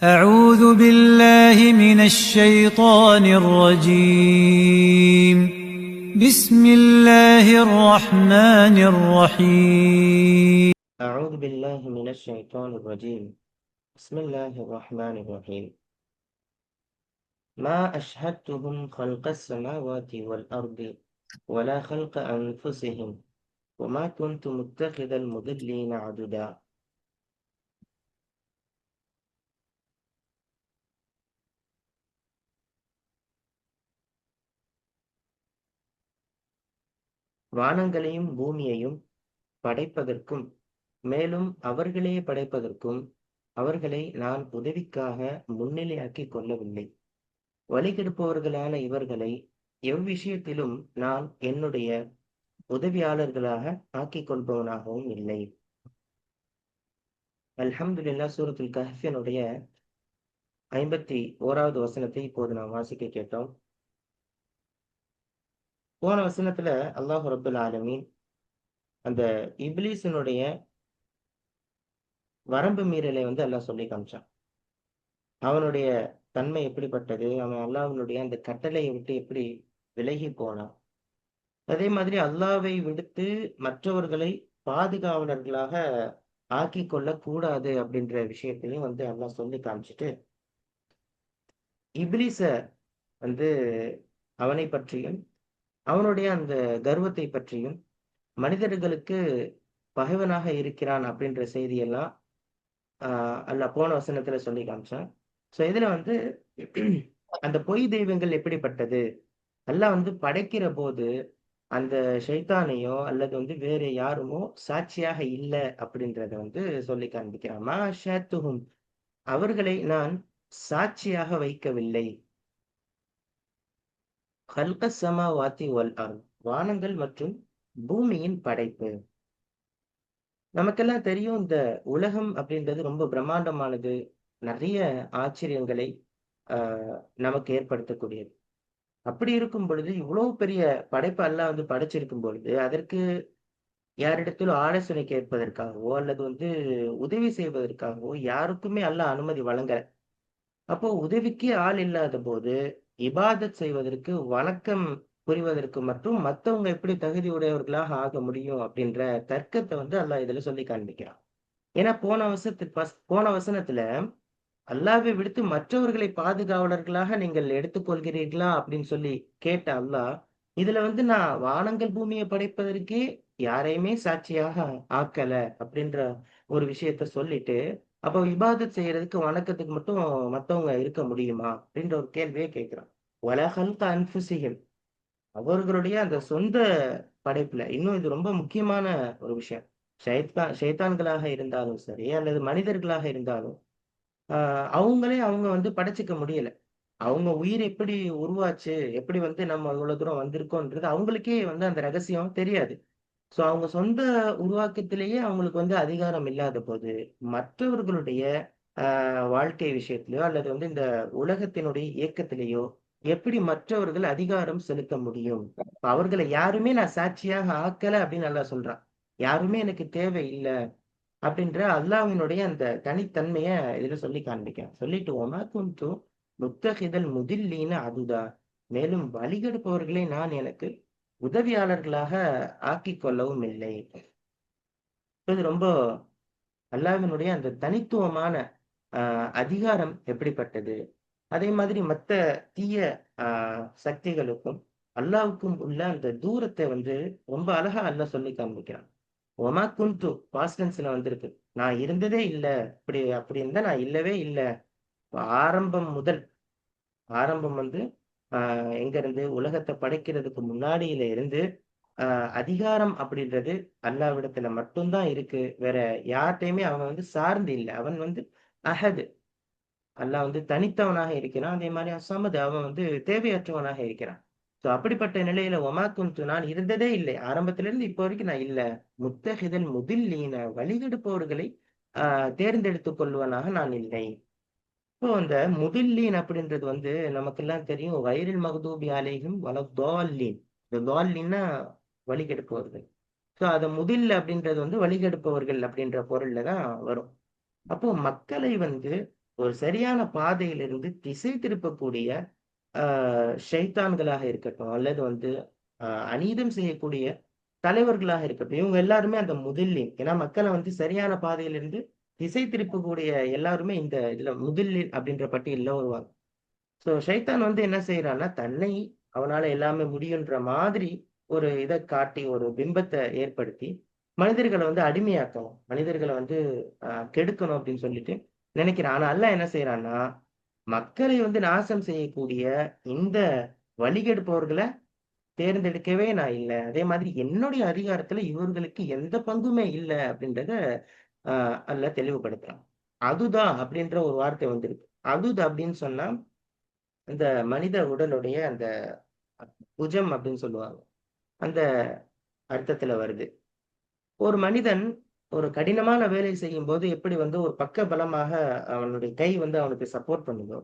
أعوذ بالله من الشيطان الرجيم. بسم الله الرحمن الرحيم. أعوذ بالله من الشيطان الرجيم. بسم الله الرحمن الرحيم. ما أشهدتهم خلق السماوات والأرض ولا خلق أنفسهم وما كنت متخذ المضلين عضدا. வானங்களையும் பூமியையும் படைப்பதற்கும் மேலும் அவர்களே படைப்பதற்கும் அவர்களை நான் உதவிக்காக முன்னிலையாக்கிக் கொள்ளவில்லை. வழிகெடுப்பவர்களான இவர்களை எவ்விஷயத்திலும் நான் என்னுடைய உதவியாளர்களாக ஆக்கிக் கொள்பவனாகவும் இல்லை. அல்ஹம்துலில்லாஹ். சூரத்துல் கஹ்ஃபினுடைய 51வது வசனத்தை இப்போது நாம் வாசிக்க கேட்டோம். போன வசனத்துல அல்லாஹ் ரப்புல் ஆலமீன் அந்த இப்லீஸினுடைய வரம்பு மீறலை அல்லாஹ் சொல்லி காமிச்சான். அவனுடைய தன்மை எப்படிப்பட்டது, அவன் அல்லாஹ்வினுடைய அந்த கட்டளையை விட்டு எப்படி விலகி போனான். அதே மாதிரி அல்லாஹ்வை விடுத்து மற்றவர்களை பாதுகாவலர்களாக ஆக்கிக் கொள்ளக் கூடாது அப்படின்ற விஷயத்தையும் அல்லாஹ் சொல்லி காமிச்சிட்டு, இப்லீஸ அவனை பற்றியும் அவனுடைய அந்த கர்வத்தை பற்றியும் மனிதர்களுக்கு பகைவனாக இருக்கிறான் அப்படின்ற செய்தியெல்லாம் அல்லாஹ் போன வசனத்துல சொல்லி காமிச்சான். ஸோ இதுல அந்த பொய் தெய்வங்கள் எப்படிப்பட்டது, அல்லாஹ் படைக்கிற போது அந்த ஷைத்தானையோ அல்லது வேற யாருமோ சாட்சியாக இல்லை அப்படின்றத சொல்லி காண்பிக்கிறான். மா ஷாத்துஹும், அவர்களை நான் சாட்சியாக வைக்கவில்லை. ஹல்க ஸமாவாத்தி வல் அர்த், வானங்கள் மற்றும் பூமியின் படைப்பு. நமக்கெல்லாம் தெரியும், இந்த உலகம் அப்படின்றது ரொம்ப பிரம்மாண்டமானது, நிறைய ஆச்சரியங்களை நமக்கு ஏற்படுத்தக்கூடியது. அப்படி இருக்கும் பொழுது, இவ்வளவு பெரிய படைப்பு அல்லாஹ் படைச்சிருக்கும் பொழுது, அதற்கு யாரிடத்திலும் ஆலோசனை கேட்பதற்காகவோ அல்லது உதவி செய்வதற்காகவோ யாருக்குமே அல்லாஹ் அனுமதி வழங்கல. அப்போ உதவிக்கு ஆள் இல்லாத போது இபாதத் செய்வதற்கு, வணக்கம் புரிவதற்கு மட்டும் மத்தவங்க எப்படி தகுதி உடையவர்களாக ஆக முடியும் அப்படின்ற தர்க்கத்தை அல்லாஹ் இதுல சொல்லி காண்பிக்கிறான். ஏன்னா போன வசனத்துல அல்லாஹ்வை விடுத்து மற்றவர்களை பாதுகாவலர்களாக நீங்கள் எடுத்துக்கொள்கிறீர்களா அப்படின்னு சொல்லி கேட்ட அல்லாஹ், இதுல நான் வானங்கள் பூமியை படைப்பதற்கே யாரையுமே சாட்சியாக ஆக்கல அப்படின்ற ஒரு விஷயத்த சொல்லிட்டு, அப்போ இபாதத் செய்யறதுக்கு, வணக்கத்துக்கு மட்டும் மத்தவங்க இருக்க முடியுமா அப்படின்ற ஒரு கேள்வியே கேட்கிறான். வலா ஹல்க அன்ஃபுஸிஹிம், அவர்களுடைய அந்த சொந்த படைப்புல, இன்னும் இது ரொம்ப முக்கியமான ஒரு விஷயம். ஷைத்தான்களாக இருந்தாலும் சரி அல்லது மனிதர்களாக இருந்தாலும் அவங்களே அவங்க படைச்சுக்க முடியல. அவங்க உயிர் எப்படி உருவாச்சு, எப்படி நம்ம இவ்வளவு தூரம் வந்திருக்கோன்றது அவங்களுக்கே அந்த ரகசியம் தெரியாது. சோ அவங்க சொந்த உருவாக்கத்திலேயே அவங்களுக்கு அதிகாரம் இல்லாத போது, மற்றவர்களுடைய வாழ்க்கை விஷயத்திலயோ அல்லது இந்த உலகத்தினுடைய இயக்கத்திலேயோ எப்படி மற்றவர்கள் அதிகாரம் செலுத்த முடியும்? அவர்களை யாருமே நான் சாட்சியாக ஆக்கல அப்படின்னு அல்லாஹ் சொல்றான். யாருமே எனக்கு தேவை இல்ல அப்படின்ற அல்லாஹ்வினுடைய அந்த தனித்தன்மைய இதுல சொல்லி காண்பிக்கிறான். சொல்லிட்டு ஒமா குன்து முத்தஹிதல் முதில்லீன அதுதா, மேலும் வழிகெடுப்பவர்களை நான் எனக்கு உதவியாளர்களாக ஆக்கிக் கொள்ளவும் இல்லை. இது ரொம்ப அல்லாஹ்வினுடைய அந்த தனித்துவமான அதிகாரம் எப்படிப்பட்டது, அதே மாதிரி மத்த தீய சக்திகளுக்கும் அல்லாஹ்வுக்கும் உள்ள அந்த தூரத்தை ரொம்ப அழகா அல்லாஹ் சொல்லி காண்பிக்கிறான். ஒமா குன்து பாஸ்ட் டென்ஸ்ல வந்திருக்கு. நான் இருந்ததே இல்ல, அப்படி இருந்தா நான் இல்லவே இல்ல. ஆரம்பம் முதல் ஆரம்பம் எங்க இருந்து, உலகத்தை படைக்கிறதுக்கு முன்னாடியில இருந்து அதிகாரம் அப்படின்றது அல்லாஹ்விடத்துல மட்டும்தான் இருக்கு. வேற யார்கிட்டயுமே அவன் சார்ந்து இல்லை. அவன் அஹது, அல்லாஹ் தனித்தவனாக இருக்கிறான். அதே மாதிரி அசமது, அவன் தேவையற்றவனாக இருக்கிறான். சோ அப்படிப்பட்ட நிலையில ஒமா குன்து, நான் இருந்ததே இல்லை, ஆரம்பத்திலிருந்து இப்போ வரைக்கும் நான் இல்ல. முத்தஹிதல் முதில்லீன, வழிகெடுப்பவர்களை தேர்ந்தெடுத்துக் கொள்வனாக நான் இல்லை. இப்போ அந்த முதில்லீன் அப்படின்றது நமக்கெல்லாம் தெரியும், வைரில் மக்தூபி அலைஹிம் வலத்தால்லீன். இந்த தால்லீன்னா வழிகெடுப்பவர்கள். சோ அத முதில் அப்படின்றது வழிகெடுப்பவர்கள் அப்படின்ற பொருள்ல தான் வரும். அப்போ மக்களை ஒரு சரியான பாதையிலிருந்து திசை திருப்பக்கூடிய ஷைத்தான்களாக இருக்கட்டும், அல்லது வந்து அநீதம் செய்யக்கூடிய தலைவர்களாக இருக்கட்டும், இவங்க எல்லாருமே அந்த முதில்லீன். ஏன்னா மக்கள வந்து சரியான பாதையிலிருந்து திசை திருப்பக்கூடிய எல்லாருமே இந்த இதுல முதில்லீன் அப்படின்ற பட்டியல்ல வருவாங்க. ஷைத்தான் வந்து என்ன செய்றான்னா, தன்னை அவனால எல்லாமே முடியுன்ற மாதிரி ஒரு இத காட்டி, ஒரு பிம்பத்த ஏற்படுத்தி, மனிதர்கள வந்து அடிமையாக்கணும். மனிதர்கள வந்து கெடுக்கணும் அப்படின்னு சொல்லிட்டு நினைக்கிறான். ஆனா அல்லாஹ் என்ன செய்றான்னா, மக்களை வந்து நாசம் செய்யக்கூடிய இந்த வழிகெடுப்பவர்கள தேர்ந்தெடுக்கவே நான் இல்ல. அதே மாதிரி என்னுடைய அதிகாரத்துல இவர்களுக்கு எந்த பங்குமே இல்ல அப்படின்றத அ அல்லாஹ் தெளிவுபடுத்துறான். அதுதா அப்படின்ற ஒரு வார்த்தை வந்திருக்கு. அதுத் அப்படின்னு சொன்னா, இந்த மனித உடலுடைய அந்த புஜம் அப்படின்னு சொல்லுவாங்க. அந்த அர்த்தத்துல வருது. ஒரு மனிதன் ஒரு கடினமான வேலை செய்யும்போது எப்படி வந்து ஒரு பக்கபலமாக அவனுடைய கை வந்து அவனுக்கு சப்போர்ட் பண்ணுதோ,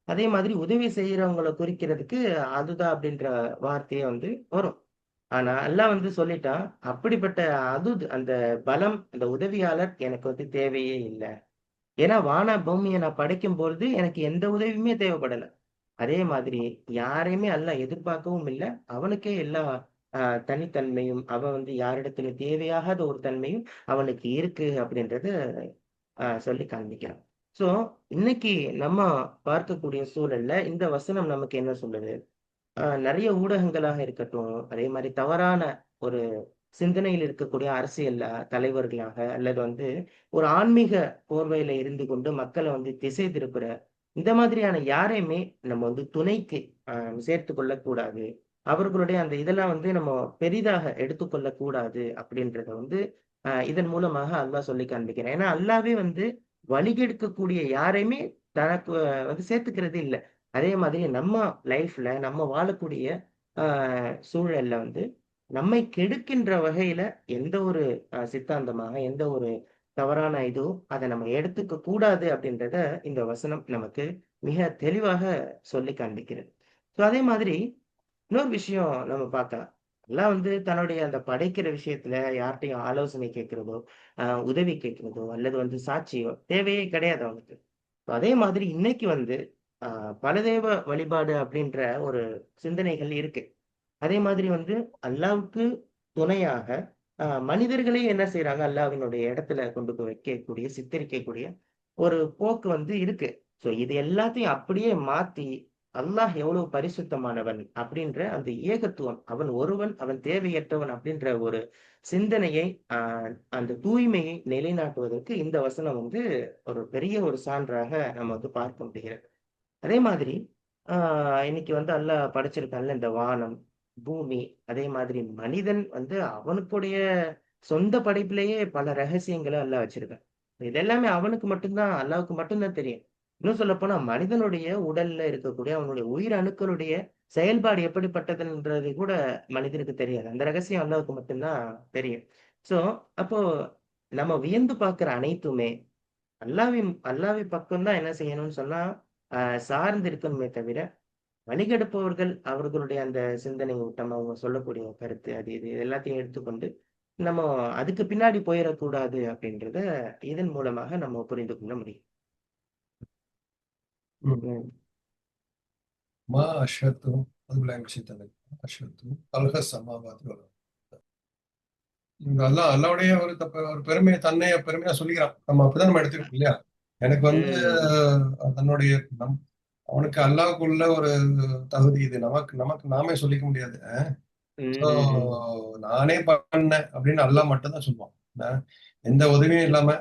அதே மாதிரி உதவி செய்யறவங்கள குறிக்கிறதுக்கு அதுதான் அப்படின்ற வார்த்தையே வந்து வரும். ஆனா அல்லாஹ் வந்து சொல்லிட்டான், அப்படிப்பட்ட அந்த பலம், அந்த உதவியாளர் எனக்கு வந்து தேவையே இல்ல. ஏன்னா பூமிய நான் படைக்கும்பொழுது எனக்கு எந்த உதவியுமே தேவைப்படல. அதே மாதிரி யாரையுமே அல்லாஹ் எதிர்பார்க்கவும் இல்ல. அவனுக்கே எல்லா அ தனித்தன்மையும், அவன் வந்து யாரிடத்திலும் தேவையாகாத ஒரு தன்மையும் அவனுக்கு இருக்கு அப்படின்றத சொல்லி காண்பிக்கிறான். ஸோ, இன்னைக்கு நம்ம பார்க்கக்கூடிய சூழல்ல இந்த வசனம் நமக்கு என்ன சொல்லுது? நெறைய ஊடகங்களாக இருக்கட்டும், அதே மாரி தவறான ஒரு சிந்தனையில் இருக்கக்கூடிய அரசியல் தலைவர்களாக அல்லது வந்து ஒரு ஆன்மீக போர்வையில இருந்து கொண்டு மக்கள வந்து திசை திருப்புற இந்த மாதிரியான யாரையுமே நம்ம வந்து துணைக்கு அ சேர்த்துக் கொள்ளக்கூடாது. அவர்களுடைய அந்த இதெல்லாம் வந்து நம்ம பெரிதாக எடுத்துக்கொள்ளக் கூடாது அப்படின்றத வந்து இதன் மூலமாக அல்லாஹ் சொல்லி காண்பிக்கிறான். ஏன்னா அல்லாவே வந்து வழிகெடுக்கக்கூடிய யாரையுமே தனக்கு வந்து சேர்த்துக்கிறதே இல்ல. அதே மாதிரி நம்ம லைஃப்ல நம்ம வாழக்கூடிய அ சூழல்ல வந்து நம்மை கெடுக்கின்ற வகையில எந்த ஒரு சித்தாந்தமாக, எந்த ஒரு தவறான இதுவும் அத நம்ம எடுத்துக்க கூடாது அப்படின்றத இந்த வசனம் நமக்கு மிக தெளிவாக சொல்லிக் காண்பிக்கிறது. அதே மாதிரி இன்னொரு விஷயம் நம்ம பார்க்கலாம். அல்லாஹ் வந்து தன்னுடைய அந்த படைக்கிற விஷயத்துல யார்ட்டயும் ஆலோசனை கேட்கிறதோ, உதவி கேட்கிறதோ, அல்லது வந்து சாட்சியோ தேவையே கிடையாது அவனுக்கு. அதே மாதிரி இன்னைக்கு வந்து அ பலதெய்வ வழிபாடு அப்படின்ற ஒரு சிந்தனைகள் இருக்கு. அதே மாதிரி வந்து அல்லாஹ்வுக்கு துணையாக மனிதர்களே என்ன செய்றாங்க, அல்லாஹ்வினுடைய இடத்துல கொண்டு போய் வைக்கக்கூடிய, சித்தரிக்கக்கூடிய ஒரு போக்கு வந்து இருக்கு. இது எல்லாத்தையும் அப்படியே மாத்தி, அல்லாஹ் எவ்வளவு பரிசுத்தமானவன் அப்படின்ற அந்த ஏகத்துவம், அவன் ஒருவன், அவன் தேவையற்றவன் அப்படின்ற ஒரு சிந்தனையை, அ அந்த தூய்மையை நிலைநாட்டுவதற்கு இந்த வசனம் வந்து ஒரு பெரிய ஒரு சான்றாக நம்ம வந்து பார்க்க முடிகிறது. அதே மாதிரி ஆ இன்னைக்கு வந்து அல்லாஹ் படைச்சிருக்கான்ல இந்த வானம், பூமி, அதே மாதிரி மனிதன் வந்து அவனுக்குடைய சொந்த படைப்பிலேயே பல ரகசியங்கள அல்லாஹ் வச்சிருக்கான். இது எல்லாமே அவனுக்கு மட்டும் தான் அல்லாஹ்வுக்கு மட்டும் தான் தெரியும். இன்னும் சொல்லப்போனா மனிதனுடைய உடல்ல இருக்கக்கூடிய அவனுடைய உயிர் அணுக்களுடைய செயல்பாடு எப்படிப்பட்டதுன்றது கூட மனிதனுக்கு தெரியாது. அந்த ரகசியம் அல்லாஹ்வுக்கு மட்டும் தான் தெரியும். ஸோ அப்போ நம்ம வியந்து பார்க்கிற அனைத்துமே அல்லாஹ்வின் பக்கம் தான் என்ன செய்யணும்னு சொன்னா, அ சார்ந்து இருக்கணுமே தவிர, வழிகெடுப்பவர்கள் அவர்களுடைய அந்த சிந்தனை ஓட்டம், அவங்க சொல்லக்கூடிய கருத்து, அது இது எல்லாத்தையும் எடுத்துக்கொண்டு, நம்ம அதுக்கு பின்னாடி போயிறக்கூடாது அப்படின்றத இதன் மூலமாக நம்ம புரிந்து கொள்ள முடியும். ம். ம். மா அஷ்ஹத்து அதுபில்லாஹி மினஷ் ஷைத்தானிர் ரஜீம். அஷ்ஹத்து கல்க ஸமாவாத்தி வல் அர்த். இங்க அல்லாஹ்வுடைய ஒரு பெருமைய தன்னைய பெருமையா சொல்லிக்கிறான். நம்ம அப்படிதான் நம்ம எடுத்துக்கணும் இல்லையா? எனக்கு வந்து ம். தன்னுடைய அவனுக்கு அல்லாஹ்வுக்குள்ள ஒரு தகுதி இது. நமக்கு நமக்கு நாமே சொல்லிக்க முடியாது. ஸோ ம்ஹ்ஹ்ம். நானே பண்ணேன் அப்படின்னு அல்லாஹ் மட்டும் தான் சொல்லுவான். எந்த உதவியும் இல்லாம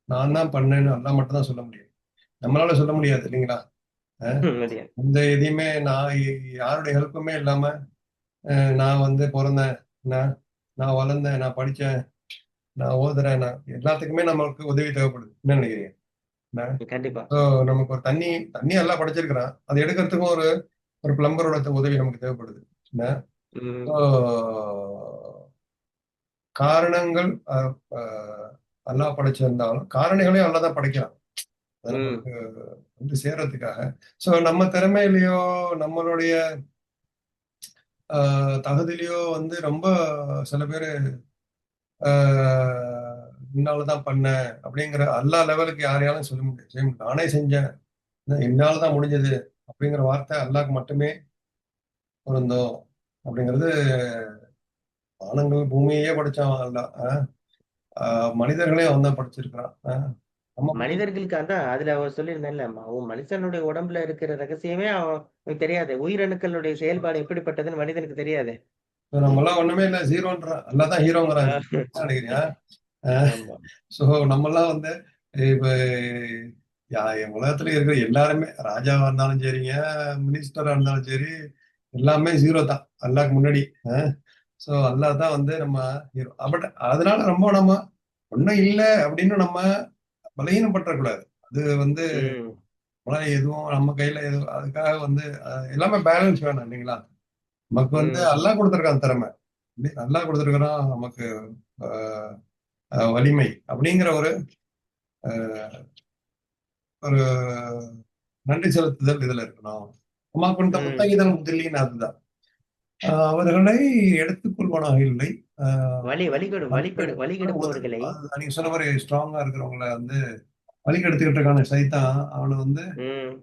நான் தான் பண்ணேன்னு அல்லாஹ் மட்டும் தான் சொல்ல முடியும். நம்மளால சொல்ல முடியாது இல்லைங்களா? அ முடியாது. எந்த எதையுமே நான் யாருடைய ஹெல்ப்புமே இல்லாம நான் வந்து பொறந்தேன். நான் நான் வளர்ந்தேன். நான் படிச்சேன். நான் ஓதுறேன். எல்லாத்துக்குமே நமக்கு உதவி தேவைப்படுது. என்ன நினைக்கிறீங்க? என்ன? கண்டிப்பா. ஸோ நமக்கு ஒரு தண்ணி தண்ணி எல்லாம் படைச்சிருக்கிறான். அது எடுக்கிறதுக்கும் ஒரு ஒரு பிளம்பரோட உதவி நமக்கு தேவைப்படுது. என்ன? ஸோ ம். காரணங்கள் அ அ அல்லாஹ் படைச்சிருந்தாலும், காரணிகளையும் அல்லாஹ் தான் படைக்கிறான். அது ம். நமக்கு வந்து சேர்றதுக்காக. ஸோ நம்ம திறமையிலயோ, நம்மளுடைய தகுதியிலயோ வந்து ரொம்ப சில பேரு அ என்னாலதான் பண்ணேன் அப்படிங்கிற அல்லா லெவலுக்கு யாரையாலும் செய்ய முடியும். நானே செஞ்சேன், என்னாலதான் முடிஞ்சது அப்படிங்கிற வார்த்தை அல்லாஹ்க்கு மட்டுமே பொருந்தும். அப்படிங்கிறது வானங்கள் பூமியையே படைச்சவன் அல்ல. மனிதர்களே அவன் தான் படைச்சிருக்கிறான். நம்ம மனிதர்களுக்கு அதான் அதுல அவர் சொல்லியிருந்தேன்ல, அவன் மனுஷனுடைய உடம்புல இருக்கிற ரகசியமே அவனுக்கு தெரியாது. உயிரணுக்களுடைய செயல்பாடு எப்படிப்பட்டதுன்னு மனிதனுக்கு தெரியாது. நம்ம எல்லாம் ஒண்ணுமே இல்ல, ஜீரோன்றான். அல்லாதான் ஹீரோங்கிறான். நினைக்கிறியா? ஆமா. சோ நம்ம எல்லாம் வந்து இப்ப உலகத்துல இருக்கிற எல்லாருமே, ராஜாவா இருந்தாலும் சரிங்க, மினிஸ்டரா இருந்தாலும் சரி, எல்லாமே ஜீரோ தான் அல்லாஹ்க்கு முன்னாடி. சோ அல்லாஹ் தான் வந்து நம்ம ஹீரோ. பட் அதனால ரொம்ப நம்ம ஒண்ணும் இல்லை அப்படின்னு நம்ம பலகீனப்பற்றக்கூடாது. அது வந்து ம். நம்மளால எதுவும் நம்ம கையில எதுவும் அதுக்காக வந்து எல்லாமே பேலன்ஸ் வேணும் இல்லைங்களா? நமக்கு வந்து ம். அல்லாஹ் கொடுத்துருக்கான் திறமை, அல்லாஹ் கொடுத்துருக்கிறான் நமக்கு அஹ், வலிமை அப்படிங்கிற ஒரு ஒரு நன்றி செலுத்துதல் இதுல இருக்கணும். அம்மாக்கு இந்த ம். முத்தகிதல் முதலின்னு அதுதான். அவர்களை எடுத்துக்கொள்வனாக இல்லை. வழிகெடுப்பவர்களை. நீங்க சொன்ன மாதிரி ஸ்ட்ராங்கா இருக்கிறவங்கள வந்து வழிகெடுத்துக்கிட்டு இருக்கான சைத்தான். அவனை வந்து ம்.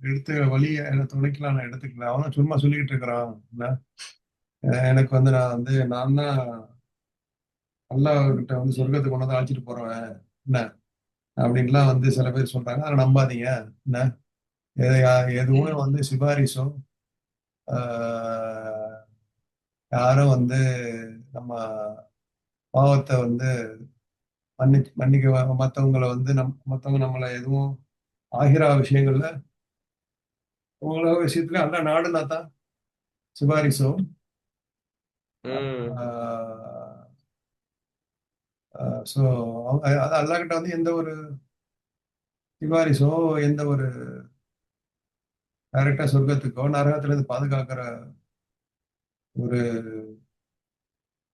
எடுத்து வழியை துணைக்கலாம், நான் எடுத்துக்கல. அவனும் சும்மா சொல்லிக்கிட்டு இருக்கிறான். என்ன, எனக்கு வந்து நான் தான் அல்லாஹ் கிட்ட வந்து சொர்க்கத்துக்கு கொண்டு வந்து அழைச்சிட்டு போறவன் என்ன அப்படின்லாம் வந்து சில பேர் சொல்றாங்க. அதை நம்பாதீங்க. என்ன, எதுவும் வந்து சிபாரிசோ ஆஹ், யாரும் வந்து நம்ம பாவத்தை வந்து மன்னிக்க மற்றவங்களை வந்து மற்றவங்க நம்மளை எதுவும் ஆகிரா விஷயங்கள்ல உலக விஷயத்துல அல்ல நாடுனா தான் சிபாரிசோ. ம். ஸோ அது அல்லாஹ்கிட்ட வந்து எந்த ஒரு சிபாரிசோ, எந்த ஒரு டைரக்டா சொர்க்கத்துக்கோ நரகத்துல இருந்து பாதுகாக்கிற ஒரு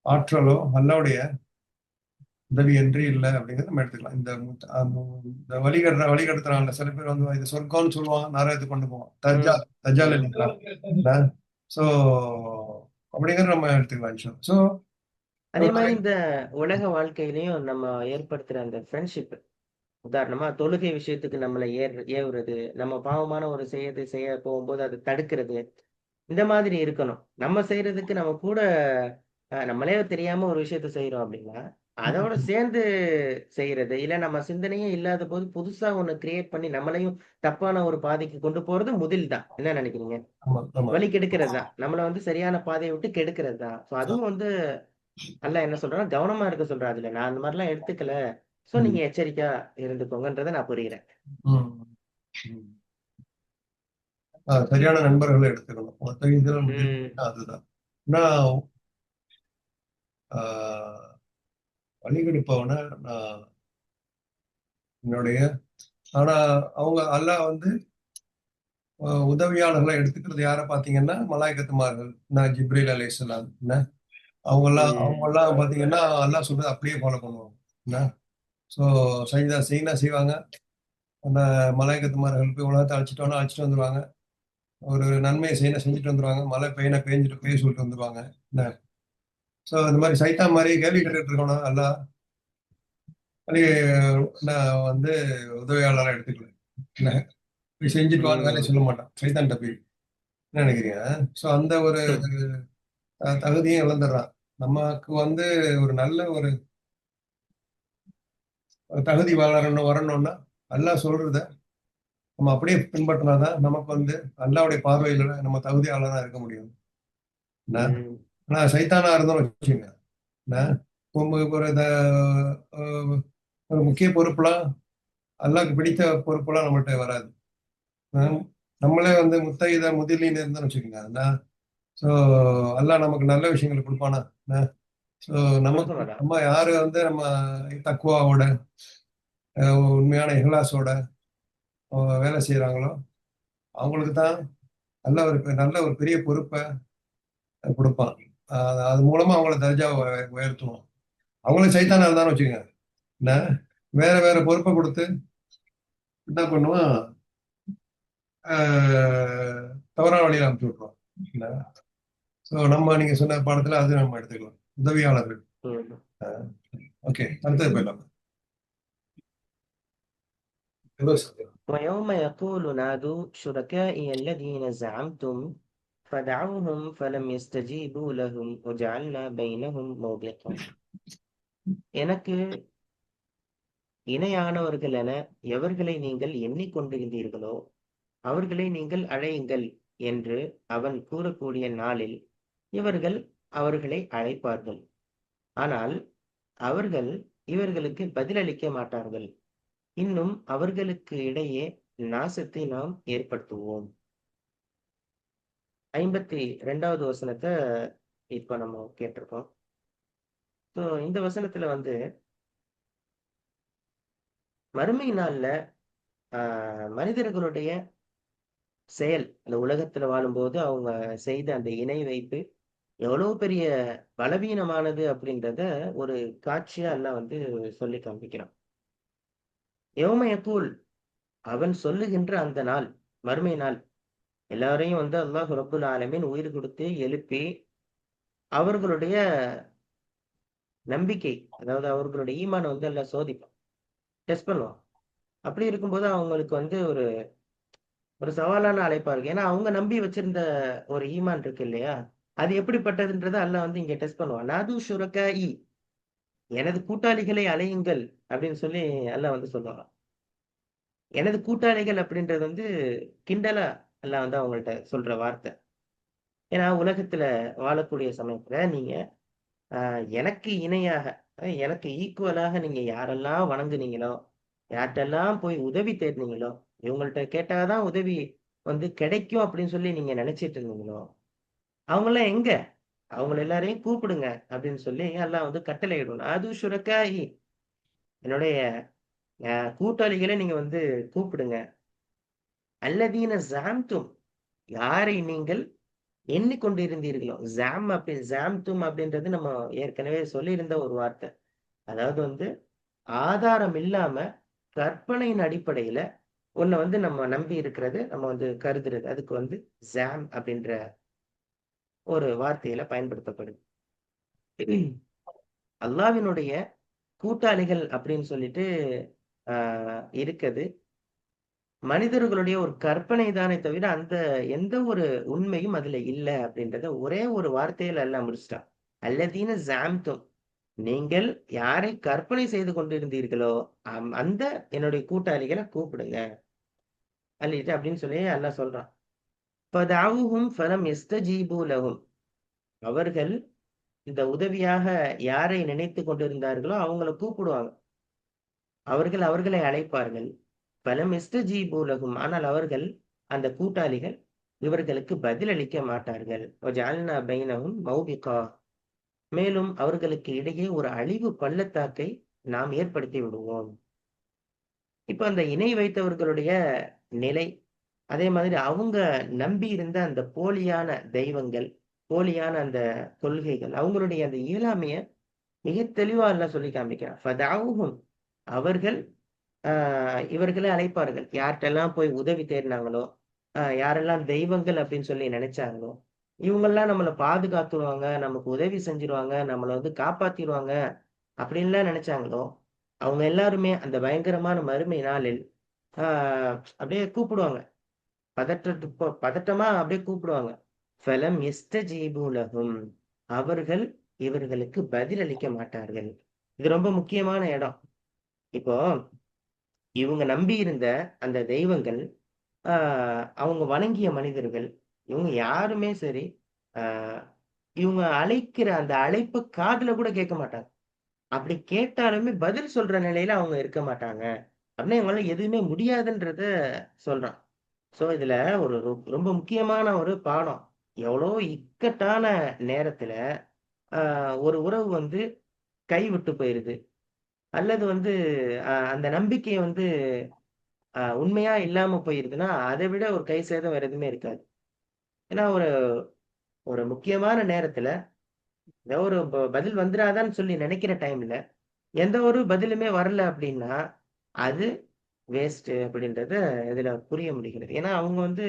ஆற்றலோ அல்லாவுடைய உதவி என்று இல்லை அப்படிங்கிறத நம்ம எடுத்துக்கலாம். இந்த வழிகெடுத்துறாங்கல்ல சில பேர் வந்து இது சொர்க்கம்னு சொல்லுவாங்க, நரகத்துக்கு கொண்டு போவான். ம். தஜ்ஜால் ம். இல்லைங்களா? ஸோ அப்படிங்கிறத நம்ம எடுத்துக்கலாம். ஸோ அதே மாதிரி இந்த உலக வாழ்க்கையிலயும் நம்ம ஏற்படுத்துற அந்த ஃப்ரெண்ட்ஷிப், உதாரணமா தொழுகை விஷயத்துக்கு நம்மள ஏவுறது, நம்ம பாவமான ஒரு செய்ய போகும்போது அதை தடுக்கிறது, இந்த மாதிரி இருக்கணும். நம்ம செய்யறதுக்கு நம்ம கூட நம்மளே தெரியாம ஒரு விஷயத்த செய்றோம் அப்படின்னா, அதோட சேர்ந்து செய்யறது, இல்ல நம்ம சிந்தனையே இல்லாத போது புதுசா ஒண்ணு கிரியேட் பண்ணி நம்மளையும் தப்பான ஒரு பாதைக்கு கொண்டு போறது முதல் தான். என்ன நினைக்கிறீங்க? ஆமா ஆமா வழி கெடுக்கிறது தான். நம்மள வந்து சரியான பாதைய விட்டு கெடுக்கிறது தான். சோ அதுவும் வந்து அல்லாஹ் என்ன சொல்றான்னா, கவனமா இருக்க சொல்றான் அதுல. நான் அந்த மாரிலாம் எடுத்துக்கல. சோ ம், நீங்க எச்சரிக்கையா இருந்துக்கோங்கன்றத நான் புரிகிறேன். ம், ம். சரியான நண்பர்களை எடுத்துக்கணும். மொத்த இதில் ம். அதுதான். நான் வழிகெடுப்பவன நான் என்னுடைய ஆனா அவங்க அல்லாஹ் வந்து உதவியாளர்களை எடுத்துக்கிறது யார பாத்தீங்கன்னா மலாய்க்கத்துமார்கள், நான் ஜிப்ரீல் அலைஹிஸ்ஸலாம் என்ன, ம். அவங்கெல்லாம் பாத்தீங்கன்னா அல்லாஹ் சொல்றது அப்படியே ஃபாலோ பண்ணுவாங்க. என்ன, ஸோ சஜிதா செய்வாங்க. அந்த மலாய்க்கத்துமார்கள் போய் உலகத்தை அழைச்சிட்டு வந்துருவாங்க. ஒரு நன்மையை செஞ்சுட்டு வந்துருவாங்க. மழை பெய்ய சொல்லிட்டு வந்துருவாங்க. என்ன, ஸோ இந்த மாதிரி சைத்தான் மாதிரி கேள்வி கேட்டுட்டு இருக்கணும் அல்லாஹ் வழி நான் வந்து உதவியாளராக எடுத்துக்கல. என்ன, போய் செஞ்சுட்டு வான்னு வேலையை ம். சொல்ல மாட்டான் சைத்தான்கிட்ட போய். என்ன நினைக்கிறீங்க? ஸோ அந்த ஒரு தகுதியும் இழந்துடுறான். நமக்கு வந்து ஒரு நல்ல ஒரு தகுதி வரணும்னா அல்லாஹ் சொல்றத நம்ம அப்படியே பின்பற்றினாதான் நமக்கு வந்து அல்லாவுடைய பார்வையில நம்ம தகுதியாளனா இருக்க முடியும். என்ன, ம். ஆனா சைத்தானா இருந்தோம்னு வச்சுக்கோங்க, என்ன, ஒரு ஒரு முக்கிய பொறுப்புலாம் அல்லாஹ்க்கு பிடித்த பொறுப்புலாம் நம்மகிட்ட வராது. அஹ் நம்மளே வந்து முத்தகித முதலின்னு இருந்தோம்னு வச்சுக்கோங்க. ஸோ அல்லாஹ் நமக்கு நல்ல விஷயங்களை கொடுப்பானா? ஸோ கொடுக்க நமக்கு மாட்டான். நம்ம யாரு வந்து நம்ம தக்குவாவோட உண்மையான இஹ்லாஸோட வேலை செய்யறாங்களோ அவங்களுக்கு தான் நல்ல ஒரு பெரிய பொறுப்பை கொடுப்பான். அது மூலமா அவங்கள தர்ஜாவை உயர்த்துவோம். அவங்களும் சைத்தானா இருந்தான்னு வச்சுக்கோங்க, என்ன, வேற வேற பொறுப்பை கொடுத்து என்ன பண்ணுவான், தவறான வழியில அனுப்பிச்சு விட்டுருவான். ஸோ நீங்க சொன்ன பாடத்துல அது நம்ம எடுத்துக்கலாம், உதவியாளர்கள். ம். ஓகே, அடுத்தது போயிடலாம். ويوم يقول نادوا شركائي الذين زعمتم فدعوهم فلم يستجيبوا لهم وجعلنا بينهم موبقا. எனக்கு இணையானவர்கள் என எவர்களை நீங்கள் எண்ணிக்கொண்டிருந்தீர்களோ அவர்களை நீங்கள் அழையுங்கள் என்று அவன் கூறக்கூடிய நாளில் இவர்கள் அவர்களை அழைப்பார்கள். ஆனால் அவர்கள் இவர்களுக்கு பதிலளிக்க மாட்டார்கள். இன்னும் அவர்களுக்கு இடையே நாசத்தை நாம் ஏற்படுத்துவோம். 52வது வசனத்தை இப்ப நம்ம கேட்டிருக்கோம். ஸோ இந்த வசனத்துல வந்து மறுமை நாள்ல மனிதர்களுடைய செயல் அந்த உலகத்துல வாழும்போது அவங்க செய்த அந்த இணை வைப்பு எவ்வளவு பெரிய பலவீனமானது அப்படின்றத ஒரு காட்சியா எல்லாம் வந்து சொல்லி காண்பிக்கிறான். யௌமயக்கூல், அவன் சொல்லுகின்ற அந்த நாள், மறுமை நாள், எல்லாரையும் வந்து அல்லாஹ் ரப்புல் ஆலமீன் உயிர் கொடுத்து எழுப்பி அவர்களுடைய நம்பிக்கை, அதாவது அவர்களுடைய ஈமான் வந்து எல்லாம் சோதிப்பான், டெஸ்ட் பண்ணுவான். அப்படி இருக்கும்போது அவங்களுக்கு வந்து ஒரு ஒரு சவாலான அழைப்பா இருக்கு. ஏன்னா அவங்க நம்பி வச்சிருந்த ஒரு ஈமான் இருக்கு இல்லையா, அது எப்படிப்பட்டதுன்றதை அல்லாஹ் வந்து இங்க டெஸ்ட் பண்ணுவான். நாது ஷுரகாஇ, எனது கூட்டாளிகளை அலையுங்கள் அப்படின்னு சொல்லி அல்லாஹ் வந்து சொல்லுவாங்க. எனது கூட்டாளிகள் அப்படின்றது வந்து கிண்டலா அல்லாஹ் வந்து அவங்கள்ட்ட சொல்ற வார்த்தை. ஏன்னா உலகத்துல வாழக்கூடிய சமயத்துல நீங்க எனக்கு இணையாக, எனக்கு ஈக்குவலாக நீங்க யாரெல்லாம் வணங்குனீங்களோ, யார்கிட்டெல்லாம் போய் உதவி தேடினீங்களோ, இவங்கள்ட்ட கேட்டாதான் உதவி வந்து கிடைக்கும் அப்படின்னு சொல்லி நீங்க நினைச்சிட்டு இருந்தீங்களோ, அவங்கெல்லாம் எங்க? அவங்கள எல்லாரையும் கூப்பிடுங்க அப்படின்னு சொல்லி அல்லாஹ் வந்து கட்டளையிடணும். அது ஷுரக்காயி, என்னுடைய கூட்டாளிகளை நீங்க வந்து கூப்பிடுங்க. அல்லதீன ஜாம்தும், யாரை நீங்கள் எண்ணிக்கொண்டிருந்தீர்களோ. ஜாம்தும் அப்படின்றது நம்ம ஏற்கனவே சொல்லியிருந்த ஒரு வார்த்தை. அதாவது வந்து ஆதாரம் இல்லாம கற்பனையின் அடிப்படையில ஒண்ண வந்து நம்ம நம்பி இருக்கிறது, நம்ம வந்து கருதுறது, அதுக்கு வந்து ஜாம் அப்படின்ற ஒரு வார்த்தையில பயன்படுத்தப்படுது. அல்லாஹ்வினுடைய கூட்டாளிகள் அப்படின்னு சொல்லிட்டு இருக்குது மனிதர்களுடைய ஒரு கற்பனை தானே தவிர அந்த எந்த ஒரு உண்மையும் அதுல இல்ல அப்படின்றத ஒரே ஒரு வார்த்தையில எல்லாம் முடிச்சிட்டான். அல்லதீன ஜாம்தும், நீங்கள் யாரை கற்பனை செய்து கொண்டிருந்தீர்களோ அந்த என்னுடைய கூட்டாளிகளை கூப்பிடுங்க அல்லிட்டு அப்படின்னு சொல்லி அல்லாஹ் சொல்றான். ஃபதஅவுஹும் ஃபலம் யஸ்தஜீபு லஹும், அவர்கள் இந்த உதவியாக யாரை நினைத்து கொண்டிருந்தார்களோ அவங்கள கூப்பிடுவாங்க, அவர்கள் அவர்களை அழைப்பார்கள். பலம் எஸ்தஜீபு லஹும், ஆனால் அவர்கள் அந்த கூட்டாளிகள் இவர்களுக்கு பதிலளிக்க மாட்டார்கள். வஜஅல்னா பைனஹும் மௌபிகா, மேலும் அவர்களுக்கு இடையே ஒரு அழிவு பள்ளத்தாக்கை நாம் ஏற்படுத்தி விடுவோம். இப்ப அந்த இணை வைத்தவர்களுடைய நிலை, அதே மாதிரி அவங்க நம்பி இருந்த அந்த போலியான தெய்வங்கள், போலியான அந்த கொள்கைகள், அவங்களுடைய அந்த இயலாமைய மிக தெளிவா எல்லாம் சொல்லி காமிக்கிறான். ஃபதஅவுஹும், அவர்கள் இவர்களை அழைப்பார்கள். யார்கிட்டெல்லாம் போய் உதவி தேடினாங்களோ, யாரெல்லாம் தெய்வங்கள் அப்படின்னு சொல்லி நினைச்சாங்களோ, இவங்கெல்லாம் நம்மள பாதுகாத்துருவாங்க, நமக்கு உதவி செஞ்சுருவாங்க, நம்மள வந்து காப்பாத்திருவாங்க அப்படின்லாம் நினைச்சாங்களோ, அவங்க எல்லாருமே அந்த பயங்கரமான மறுமை நாளில் அப்படியே கூப்பிடுவாங்க. பதட்டமா அப்படியே கூப்பிடுவாங்க. ஃபலம் யஸ்தஜீபு லஹும், அவர்கள் இவர்களுக்கு பதிலளிக்க மாட்டார்கள். இது ரொம்ப முக்கியமான இடம். இப்போ இவங்க நம்பி இருந்த அந்த தெய்வங்கள், அவங்க வணங்கிய மனிதர்கள், இவங்க யாருமே சரி, இவங்க அழைக்கிற அந்த அழைப்பு காதுல கூட கேட்க மாட்டாங்க. அப்படி கேட்டாலுமே பதில் சொல்ற நிலையில அவங்க இருக்க மாட்டாங்க. அப்படின்னா இவங்களால எதுவுமே முடியாதுன்றத சொல்றான். சோ இதுல ஒரு ரொம்ப முக்கியமான ஒரு பாடம். எவ்வளோ இக்கட்டான நேரத்துல ஒரு உறவு வந்து கைவிட்டு போயிருது. அல்லது வந்து அந்த நம்பிக்கை வந்து உண்மையா இல்லாம போயிருதுன்னா, அதை விட ஒரு கை சேதம் வேற எதுவுமே இருக்காது. ஏன்னா ஒரு ஒரு முக்கியமான நேரத்துல ஏதோ ஒரு பதில் வந்துராதான்னு சொல்லி நினைக்கிற டைம்ல எந்த ஒரு பதிலுமே வரல அப்படின்னா, அது வேஸ்ட் அப்படின்றத இதுல புரிய முடிகிறது. ஏன்னா அவங்க வந்து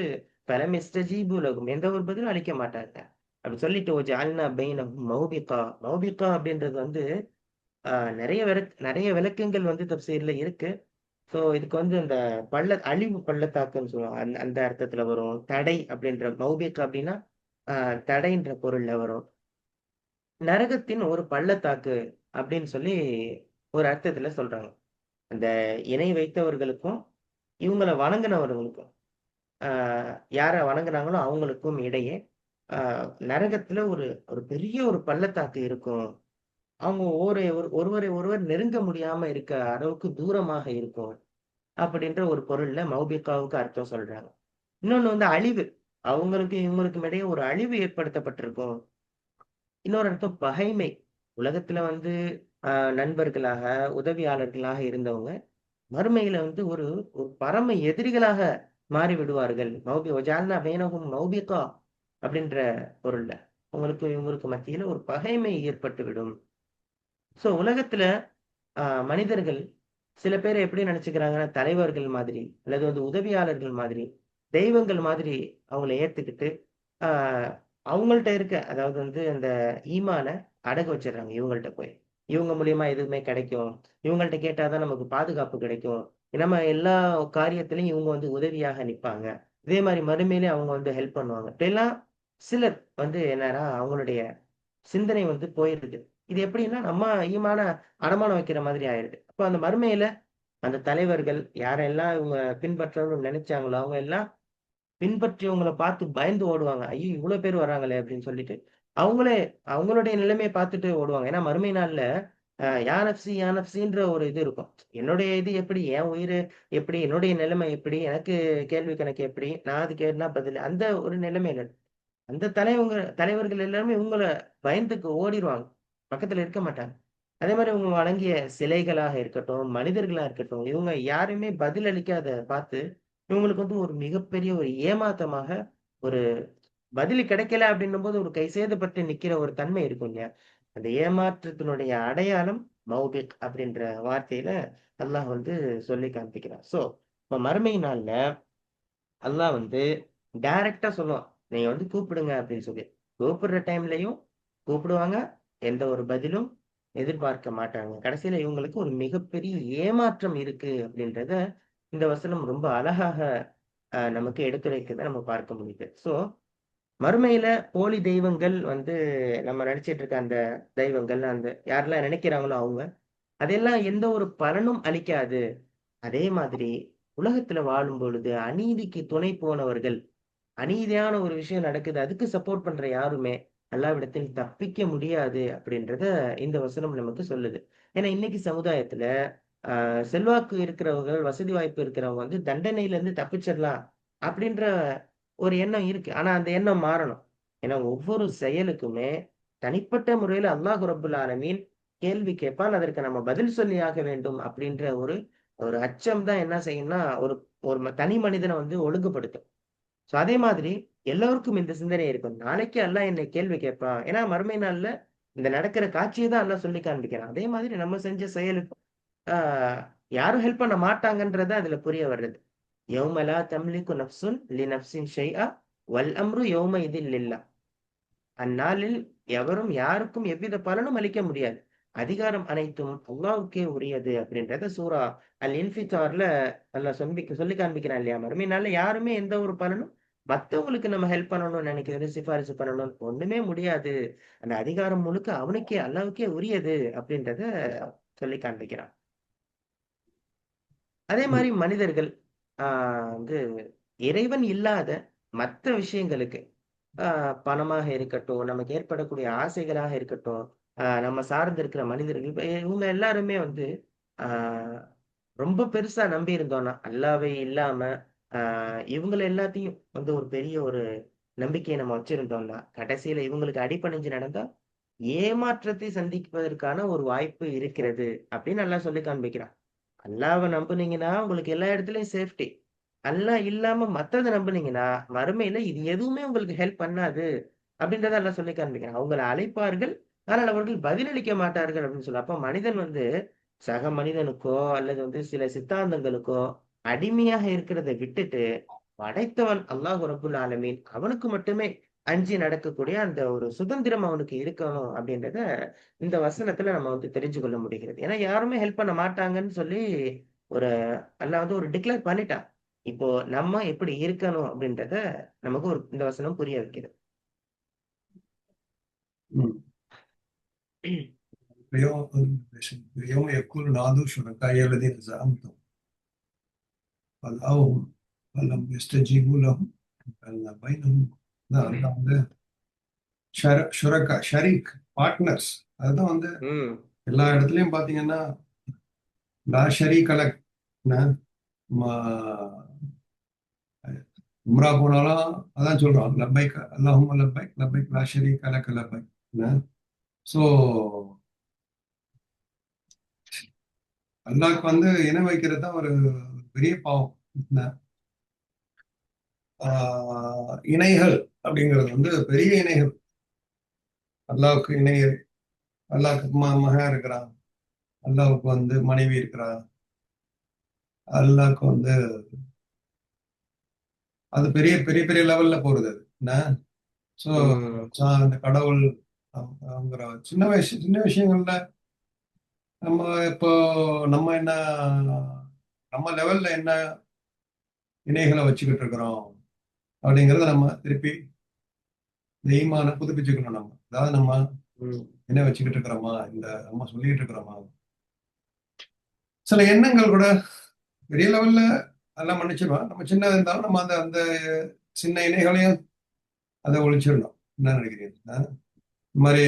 ஃபலம் யஸ்தஜீபு லஹும், எந்த ஒரு பதிலும் அளிக்க மாட்டாங்க. அப்படி சொல்லிட்டு வஜஅல்னா பைனஹும் மௌபிகா, மௌபிகா அப்படின்றது வந்து நிறைய விளக்கங்கள் வந்து தப்சீர்ல இருக்கு. ஸோ இதுக்கு வந்து இந்த அழிவு பள்ளத்தாக்குன்னு சொல்லுவாங்க. அந்த அந்த அர்த்தத்துல வரும். தடை அப்படின்ற மௌபிக் அப்படின்னா தடைன்ற பொருள்ல வரும். நரகத்தின் ஒரு பள்ளத்தாக்கு அப்படின்னு சொல்லி ஒரு அர்த்தத்துல சொல்றாங்க. அந்த இணை வைத்தவர்களுக்கும், இவங்கள வணங்குனவர்களுக்கும், ஆ யார வணங்குனாங்களோ அவங்களுக்கும் இடையே, ஆ நரகத்துல ஒரு ஒரு பெரிய ஒரு பள்ளத்தாக்கு இருக்கும். அவங்க ஒருவரை ஒருவர் நெருங்க முடியாம இருக்க அளவுக்கு தூரமாக இருக்கும். அப்படின்ற ஒரு பொருள்ல மௌபிகாவுக்கு அர்த்தம் சொல்றாங்க. இன்னொன்னு வந்து அழிவு. அவங்களுக்கும் இவங்களுக்கும் இடையே ஒரு அழிவு ஏற்படுத்தப்பட்டிருக்கும். இன்னொரு அர்த்தம் பகைமை. உலகத்துல வந்து நண்பர்களாக, உதவியாளர்களாக இருந்தவங்க, மறுமையில வந்து ஒரு ஒரு பரம எதிரிகளாக மாறி விடுவார்கள். வஜஅல்னா பைனஹும் மௌபிகா அப்படின்ற பொருள்ல. உங்களுக்கும் இவங்களுக்கு மத்தியில ஒரு பகைமை ஏற்பட்டுவிடும். சோ உலகத்துல மனிதர்கள் சில பேர் எப்படி நினைச்சுக்கிறாங்கன்னா, தலைவர்கள் மாதிரி, அல்லது வந்து உதவியாளர்கள் மாதிரி, தெய்வங்கள் மாதிரி அவங்கள ஏத்துக்கிட்டு, ஆ அவங்கள்ட்ட இருக்க அதாவது வந்து அந்த ஈமான அடகு வச்சுடுறாங்க இவங்கள்ட்ட போய். இவங்க மூலியமா எதுவுமே கிடைக்கும். இவங்கள்ட்ட கேட்டா தான் நமக்கு பாதுகாப்பு கிடைக்கும். நம்ம எல்லா காரியத்திலயும் இவங்க வந்து உதவியாக நிப்பாங்க. இதே மாரி மறுமையிலே அவங்க வந்து ஹெல்ப் பண்ணுவாங்க. இப்படியெல்லாம் சிலர் வந்து என்னன்னா, அவங்களுடைய சிந்தனை வந்து போயிருது. இது எப்படின்னா, நம்ம ஈமான அடமானம் வைக்கிற மாதிரி ஆயிருது. அப்ப அந்த மறுமையில அந்த தலைவர்கள் யாரெல்லாம் இவங்க பின்பற்றணும்னு நினைச்சாங்களோ, அவங்க எல்லாம் பின்பற்றியவங்கள பார்த்து பயந்து ஓடுவாங்க. ஐயோ! இவ்ளோ பேர் வராங்களே! அப்படின்னு சொல்லிட்டு. அவங்களே அவங்களுடைய நிலைமைய பார்த்துட்டு ஓடுவாங்க. ஏன்னா மறுமை நாள்ல யா நஃப்ஸி யா நஃப்ஸின்ற ஒரு இது இருக்கும். என்னுடைய இது எப்படி? என் உயிரு எப்படி? என்னுடைய நிலைமை எப்படி? எனக்கு கேள்வி கணக்கு எப்படி? நான் அதுக்கு என்ன பதில்? அந்த ஒரு நிலைமையில அந்த தலைவர்கள் எல்லாருமே இவங்கள பயந்துக்கு ஓடிருவாங்க. பக்கத்துல இருக்க மாட்டாங்க. அதே மாரி இவங்க வணங்கிய சிலைகளாக இருக்கட்டும், மனிதர்களா இருக்கட்டும், இவங்க யாருமே பதில் அளிக்காத பார்த்து, இவங்களுக்கு வந்து ஒரு மிகப்பெரிய ஒரு ஏமாற்றமாக, ஒரு பதில் கிடைக்கல அப்படின்னும்போது ஒரு கை சேதப்பட்டு நிக்கிற ஒரு தன்மை இருக்கும் இல்லையா? அந்த ஏமாற்றத்தினுடைய அடையாளம் மௌபிக் அப்படின்ற வார்த்தையில அல்லாஹ் வந்து சொல்லி காண்பிக்கிறான். இப்ப மறுமை நாள்ல அல்லாஹ் வந்து டைரக்ட்டா சொல்லுவான். நீங்க வந்து கூப்பிடுங்க அப்படின்னு சொல்லி. கூப்பிடுற டைம்லயும் கூப்பிடுவாங்க. எந்த ஒரு பதிலும் எதிர்பார்க்க மாட்டாங்க. கடைசியில இவங்களுக்கு ஒரு மிகப்பெரிய ஏமாற்றம் இருக்கு அப்படின்றத இந்த வசனம் ரொம்ப அழகாக நமக்கு எடுத்துரைக்கிறத நம்ம பார்க்க முடியுது. மறுமையில போலி தெய்வங்கள் வந்து நம்ம நடிச்சிட்டு இருக்க அந்த தெய்வங்கள், அந்த யாரெல்லாம் நினைக்கிறாங்களோ அவங்க, அதெல்லாம் எந்த ஒரு பலனும் அளிக்காது. அதே மாதிரி உலகத்துல வாழும் பொழுது அநீதிக்கு துணை போனவர்கள், அநீதியான ஒரு விஷயம் நடக்குது. அதுக்கு சப்போர்ட் பண்ற யாருமே அல்லாவிடத்தில் தப்பிக்க முடியாது அப்படின்றத இந்த வசனம் நமக்கு சொல்லுது. ஏன்னா இன்னைக்கு சமுதாயத்துல செல்வாக்கு இருக்கிறவர்கள், வசதி வாய்ப்பு இருக்கிறவங்க வந்து தண்டனையில இருந்து தப்பிச்சிடலாம் அப்படின்ற ஒரு எண்ணம் இருக்கு. ஆனா அந்த எண்ணம் மாறணும். ஏன்னா ஒவ்வொரு செயலுக்குமே தனிப்பட்ட முறையில அல்லாஹ் ரப்புல் ஆலமீன் கேள்வி கேட்பான். அதற்கு நம்ம பதில் சொல்லியாக வேண்டும் அப்படின்ற ஒரு ஒரு அச்சம் தான் என்ன செய்யும்னா, ஒரு ஒரு தனி மனிதன வந்து ஒழுங்குபடுத்தும். அதே மாதிரி எல்லோருக்கும் இந்த சிந்தனை இருக்கும். நாளைக்கு அல்லாஹ் என்னை கேள்வி கேட்பான். ஏன்னா மறுமை நாள்ல இந்த நடக்கிற காட்சிய தான் அல்லாஹ் சொல்லி காண்பிக்கிறான். அதே மாதிரி நம்ம செஞ்ச செயலுக்கு ஆ யாரும் ஹெல்ப் பண்ண மாட்டாங்கன்றத அதுல புரிய வருது. யௌம லா தம்லிகு நஃப்ஸுன் லிநஃப்ஸின் ஷைஅ வல் அம்ரு யௌமஇதின் லில்லாஹ். அந்நாளில் எவரும் யாருக்கும் எவ்வித பலனும் அளிக்க முடியாது. அதிகாரம் அனைத்தும் அல்லாஹ்வுக்கே உரியது அப்படின்றத சூரா இன்ஃபித்தார்ல அல்லாஹ் சொல்லி காண்பிக்கிறான் இல்லையா? மறுமை நாள்ல யாருமே எந்த ஒரு பலனும் மத்தவங்களுக்கு நம்ம ஹெல்ப் பண்ணணும்னு நினைக்கிறது, சிபாரிசு பண்ணணும் ஒண்ணுமே முடியாது. அந்த அதிகாரம் முழுக்க அவனுக்கே அல்லாஹ்வுக்கே உரியது அப்படின்றத சொல்லி காண்பிக்கிறான். அதே ம். மாரி மனிதர்கள் ஆ வந்து இறைவன் இல்லாத மத்த விஷயங்களுக்கு, ஆ பணமாக இருக்கட்டும், நமக்கு ஏற்படக்கூடிய ஆசைகளாக இருக்கட்டும், நம்ம சார்ந்து இருக்கிற மனிதர்கள் இப்ப இவங்க எல்லாருமே வந்து ஆ ரொம்ப பெருசா நம்பி இருந்தோம்னா, அல்லாஹ்வே இல்லாம ஆ இவங்கள எல்லாத்தையும் வந்து ஒரு பெரிய ஒரு நம்பிக்கைய நம்ம வச்சிருந்தோம்னா, கடைசியில இவங்களுக்கு அடிபணிஞ்சு நடந்தா, ஏமாற்றத்தை சந்திப்பதற்கான ஒரு வாய்ப்பு இருக்கிறது அப்படின்னு அல்லாஹ் சொல்லி காண்பிக்கிறான். அல்லாஹ்வ நம்புனீங்கன்னா, உங்களுக்கு எல்லா இடத்துலயும் சேஃப்டி. அல்லாஹ் இல்லாம மத்தத நம்புனீங்கன்னா, மறுமையில இது எதுவுமே உங்களுக்கு ஹெல்ப் பண்ணாது. அப்படின்றத அல்லாஹ் சொல்லி காண்பிக்கிறான். அவங்கள அழைப்பார்கள். ஆனால் அவர்கள் பதிலளிக்க மாட்டார்கள் அப்படின்னு சொல்லி. அப்ப மனிதன் வந்து சக மனிதனுக்கோ, அல்லது வந்து சில சித்தாந்தங்களுக்கோ அடிமையாக இருக்கிறத விட்டுட்டு, படைத்தவன் அல்லாஹ் ரப்புல் ஆலமீன் அவனுக்கு மட்டுமே அஞ்சி நடக்கக்கூடிய அந்த ஒரு சுதந்திரம் அவனுக்கு இருக்கணும் அப்படின்றத இந்த வசனத்துல நம்ம வந்து தெரிஞ்சு கொள்ள முடிகிறது. ஏன்னா யாருமே ஹெல்ப் பண்ண மாட்டாங்கன்னு சொல்லி ஒரு அல்லாஹ் வந்து ஒரு டிக்ளேர் பண்ணிட்டான். இப்போ நம்ம எப்படி இருக்கணும் அப்படின்றத நமக்கு ஒரு இந்த வசனம் புரிய வைக்குது. ம். اليوم اليوم يقول نادوا شركائي الذين زعمتم فدعوهم فلم يستجيبوا لهم جعلنا بينهم அதான் வந்து ஷுரக்கா ஷரீக் பார்ட்னர்ஸ். அதுதான் வந்து ம். எல்லா இடத்துலயும் பாத்தீங்கன்னா லா ஷரீக் லக். உம்ரா போனாலும் அதான் சொல்றோம், லப்பைக் அல்லாஹும்ம லப்பைக் லப்பைக் லா ஷரீக லக் லப்பைக். ஸோ அல்லாஹ்க்கு வந்து இணை வைக்கிறது தான் ஒரு பெரிய பாவம். இணைகள் அப்படிங்கிறது வந்து பெரிய இணைகள். அல்லாஹ்வுக்கு இணை, அல்லாஹ்க்கு மகன் இருக்கிறான், அல்லாஹ்வுக்கு வந்து மனைவி இருக்கிறா, அல்லாஹ்க்கு வந்து அது பெரிய பெரிய பெரிய லெவல்ல போறது அது என்ன. ஸோ ம். அந்த கடவுள் அவங்கிற சின்ன விஷயங்கள்ல நம்ம இப்போ நம்ம என்ன நம்ம லெவல்ல என்ன இணைகளை வச்சுக்கிட்டு இருக்கிறோம் அப்படிங்கிறத நம்ம திருப்பி இந்த ஈமான புதுப்பிச்சுக்கணும். நம்ம அதாவது நம்ம ம். என்ன வச்சுக்கிட்டு இருக்கிறோமா, இந்த நம்ம சொல்லிட்டு இருக்கிறோமா. சில எண்ணங்கள் கூட பெரிய லெவல்ல எல்லாம் மன்னிச்சிருவோம். நம்ம சின்னது இருந்தாலும் நம்ம அந்த அந்த சின்ன இணைகளையும் அதை ஒழிச்சிடணும். என்ன நினைக்கிறீங்க? இந்த மாதிரி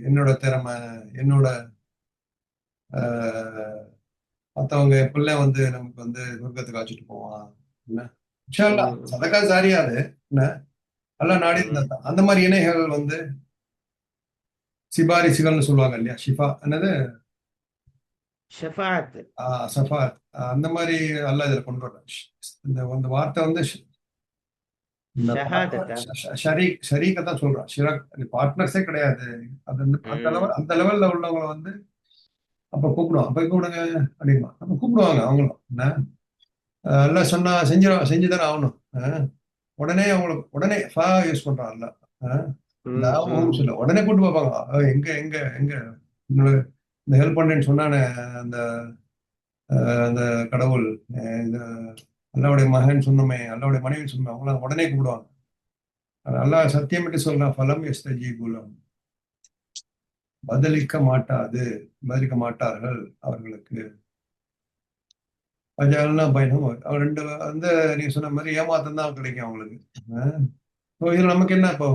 என்னோட திறமை, என்னோட மற்றவங்க பிள்ளை வந்து நமக்கு வந்து சொர்க்கத்துக்கு அழைச்சிட்டு போவான் என்ன. ம். சதக்கா சாரியாது என்ன, எல்லாம் நாடி ம். இருந்தா அந்த மாதிரி இணைகள் வந்து சிபாரிசுகள்னு சொல்லுவாங்க இல்லையா, ஷிஃபா என்னது, ஷஃபாத். சஃபா, அந்த மாதிரி எல்லாம் இதுல கொண்டு வர்றாங்க. இந்த இந்த வார்த்தை வந்து இந்த ஷஹாதத்தா. ஷரீக்கை தான் சொல்றான். பார்ட்னர்ஸே கிடையாது. அது வந்து ம். அந்த லெவல்ல உள்ளவங்களை வந்து அப்ப கூப்பிடுவான், போய் கூப்பிடுங்க அப்படிமா அப்ப கூப்பிடுவாங்க அவங்களும் என்ன. எல்லாம் சொன்னா செஞ்சுதானே ஆகணும். உடனே அவங்களுக்கு உடனே ஃபா யூஸ் பண்றான் இல்ல. இந்த ம். ம். சொல்ல உடனே கூட்டு பார்ப்பாங்க. எங்க எங்க எங்க இந்த ஹெல்ப் பண்ணேன்னு சொன்னானே அந்த அந்த கடவுள், இந்த அல்லாவுடைய மகன் சொன்னோமே, அல்லாவுடைய மனைவி சொன்னோமே, அவங்களாம் உடனே கூப்பிடுவாங்க. அல்லாஹ் சத்தியமிட்டு சொல்றான், ஃபலம் யஸ்தஜீபுலம், பதிலளிக்க மாட்டார்கள் அவர்களுக்கு. அஜாலனா பயணம் அவன் ரெண்டு வந்து நீங்க சொன்ன மாதிரி ஏமாத்தம் தான் கிடைக்கும் அவங்களுக்கு. இதுல நமக்கு என்ன இப்போ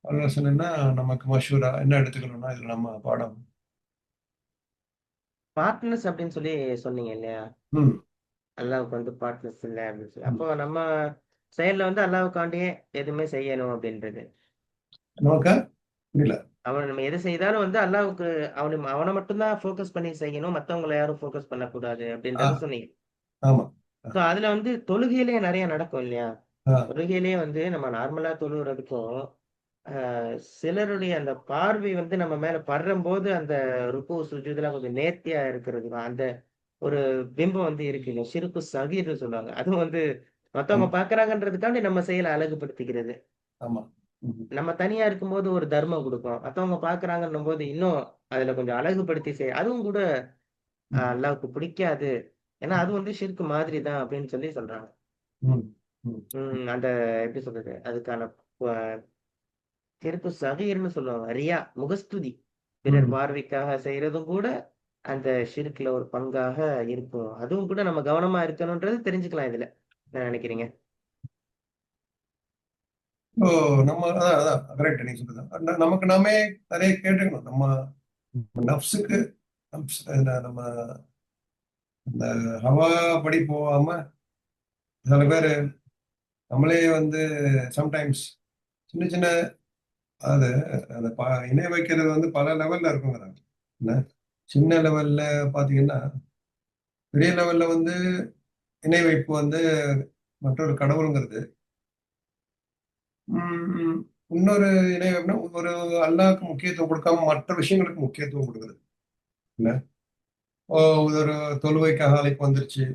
ஆலோசனைன்னா, நமக்கு மஷூரா என்ன எடுத்துக்கணும்னா இதுல நம்ம பாடம். பார்ட்னர்ஸ் அப்படின்னு சொல்லி சொன்னீங்க இல்லையா? ம் அல்லாவுக்கு வந்து பார்ட்னர்ஸ் இல்ல அப்படின்னு சொல்லி. ம். அப்போ நம்ம செயல்ல வந்து அல்லாவுக்காண்டியே எதுவுமே செய்யணும் அப்படின்றது. நமக்கா புரியல. அவன் நம்ம எது செய்தாலும் வந்து அல்லாவுக்கு அவன மட்டும் தான் ஃபோக்கஸ் பண்ணி செய்யணும். மத்தவங்கள யாரும் ஃபோக்கஸ் பண்ணக்கூடாது ஆ, அப்படின்றத சொன்னீங்க. ஆமா. ஸோ அதுல வந்து தொழுகையிலேயே நெறைய நடக்கும் இல்லையா? ஆ, தொழுகையிலேயே வந்து நம்ம நார்மலா தொழுவுறதுக்கும், அ சிலருடைய அந்த பார்வை வந்து நம்ம மேல படுறம்போது அந்த ருக்கு, சுஜூத்லாம் கொஞ்சம் நேர்த்தியா இருக்கிறது தான். அந்த ஒரு பிம்பம் வந்து இருக்குங்க. ஷிர்கு ஸகீர்ன்னு சொல்லுவாங்க. அதுவும் வந்து மத்தவங்க ஆமா, பார்க்குறாங்கன்றதுக்காண்டி நம்ம செயல அழகுபடுத்திக்கிறது. ஆமா. ம், நம்ம தனியா இருக்கும்போது ஒரு தர்மம் குடுக்கும். மத்தவங்க பார்க்குறாங்கன்னும்போது இன்னும் அதுல கொஞ்சம் அழகுபடுத்தி அதுவும் கூட ம், அல்லாஹ்வுக்கு பிடிக்காது. ஏன்னா அது வந்து ஷிர்க் மாதிரி தான் அப்படின்னு சொல்லி சொல்றாங்க. ம், ம், அந்த எப்படி சொல்றது? அதுக்கான ப ஷிர்கு ஸகீர்ன்னு சொல்லுவாங்க. ரியா, முகஸ்துதி. பிறர் ம். பார்வைக்காக செய்றதும் கூட அந்த ஷிர்க்ல ஒரு பங்காக இருக்கும். அதுவும் கூட நம்ம கவனமா இருக்கணும்ன்றது தெரிஞ்சுக்கலாம் இதுல. என்ன நினைக்கிறீங்க? ஓ, நம்ம அதான் அதான் கரெக்ட் நீங்க சொல்றது. நமக்கு நாமே நிறைய கேட்டுக்கணும். நம்ம நப்சுக்கு நம்ம அந்த ஹவா படி போகாம சில பேர் நம்மளே வந்து சம்டைம்ஸ் சின்ன சின்ன அது அந்த இணை வைக்கிறது வந்து பல லெவல்ல இருக்குங்கிறாங்க என்ன. சின்ன லெவல்ல பாத்தீங்கன்னா, பெரிய லெவல்ல வந்து இணை வைப்பு வந்து மற்றொரு கடவுளுங்கிறது. உம் இன்னொரு இணை வைப்புனா ஒரு அல்லாஹ்க்கு முக்கியத்துவம் கொடுக்காம மற்ற விஷயங்களுக்கு முக்கியத்துவம் கொடுக்குறது என்ன. ஒரு தொழுவைக்காக அழைப்பு வந்துருச்சு,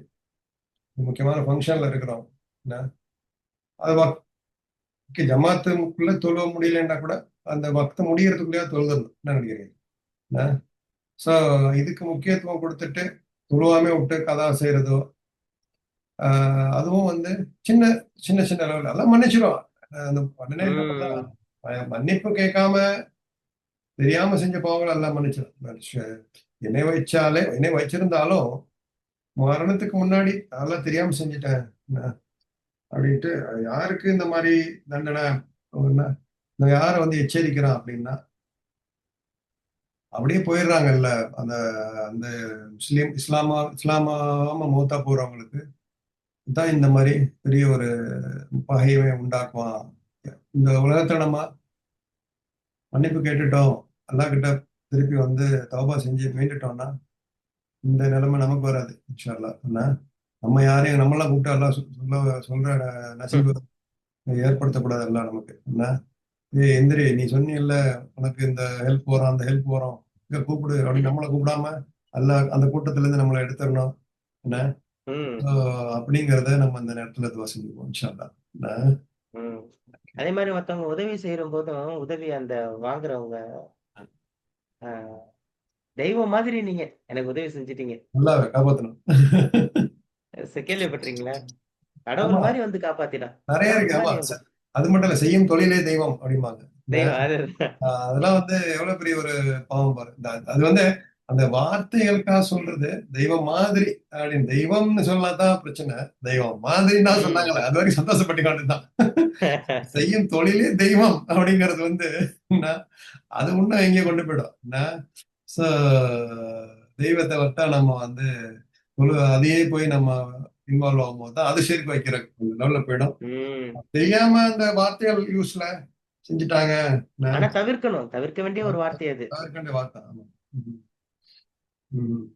முக்கியமான ஃபங்க்ஷன்ல இருக்கிறோம் என்ன, அது ஜமாத்துக்குள்ள தொழுவ முடியலன்னா கூட அந்த வக்து முடியறதுக்குள்ளேயே தொழுதணும். என்ன நினைக்கிறீங்க? ஸோ இதுக்கு முக்கியத்துவம் கொடுத்துட்டு தொழுவாமே விட்டு கதா செய்யறதோ, அதுவும் வந்து சின்ன சின்ன சின்ன லெவலில் எல்லாம் மன்னிச்சிடும். அந்த உடனே என்ன பண்ணா, ம். மன்னிப்பு கேட்காம தெரியாம செஞ்ச பாவங்கள் எல்லாம் மன்னிச்சிடும். என்னை வச்சிருந்தாலும் மரணத்துக்கு முன்னாடி அதெல்லாம் தெரியாம செஞ்சுட்டேன் அப்படின்ட்டு, யாருக்கு இந்த மாதிரி தண்டனை யார வந்து எச்சரிக்கிறான் அப்படின்னா அப்படியே போயிடுறாங்கல்ல. அந்த அந்த இஸ்லாமாம மூத்தா போறவங்களுக்கு தான் இந்த மாதிரி பெரிய ஒரு பகையை உண்டாக்குவான். இந்த உலகத்துல நம்ம மன்னிப்பு கேட்டுட்டோம், அல்லாஹ் கிட்ட திருப்பி வந்து தௌபா செஞ்சு மீண்டுட்டோம்னா இந்த நிலைமை நமக்கு வராது இன்ஷா அல்லாஹ். நம்ம யாரையும் நம்மளாம் கூப்பிட்டு எல்லாம் சொல்ற நசீபு ஏற்படுத்தக்கூடாது எல்லாம் நமக்கு. என்ன எந்திரி, நீ சொன்னியல்ல உனக்கு இந்த ஹெல்ப் வரும் அந்த ஹெல்ப் வரும், இங்க கூப்பிடு அப்படின்னு நம்மளை கூப்பிடாம அல்ல அந்த கூட்டத்துல இருந்து நம்மளை எடுத்துடணும். என்ன ம். அப்படிங்கிறத நம்ம அந்த நேரத்துல துவா செஞ்சுக்குவோம் இன்ஷா அல்லாஹ். என்ன? ம். அதே மாதிரி மத்தவங்க உதவி செய்யற போதும் உதவி அந்த வாங்குறவங்க தெய்வம் மாதிரி நீங்க எனக்கு உதவி செஞ்சிட்டீங்க. நல்லா காப்பாத்தணும். கேள்விப்பட்டிருக்கீங்களா? ஆமா, கடவுள் மாதிரி வந்து காப்பாத்திட்டான். நிறைய கடவுள் இருக்கு. ஆமா, மாதிரி வந்து அது மட்டும் இல்ல, செய்யும் தொழிலே தெய்வம் அப்படிம்பாங்க. தெய்வம் அது. அதெல்லாம் வந்து எவ்வளவு பெரிய ஒரு பாவம் பாரு. அது வந்து அந்த வார்த்தைகளுக்காக சொல்றது தெய்வம் மாதிரி அப்படின்னு. தெய்வம்னு சொல்லாதான் பிரச்சனை, தெய்வம் மாதிரின்னா ம். சொன்னாங்களே அது வரைக்கும் சந்தோஷப்பட்டுக்காண்டுதான். செய்யும் தொழிலே தெய்வம் அப்படிங்கிறது வந்து என்ன, அது இன்னும் எங்கேயோ கொண்டு போயிடும். என்ன சோ தெய்வத்தை வட்டா நம்ம வந்து அதையே போய் நம்ம இன்வால்வ் ஆகும்போது தான் அது சேர்த்து வைக்கிற லெவல்ல போயிடும். ம். தெரியாம அந்த வார்த்தைகள் யூஸ்ல செஞ்சுட்டாங்க. ஆனா தவிர்க்கணும். தவிர்க்க வேண்டிய ஒரு வார்த்தை அது. அதற்காண்டி வார்த்தை. ஆமா. ம். ம்.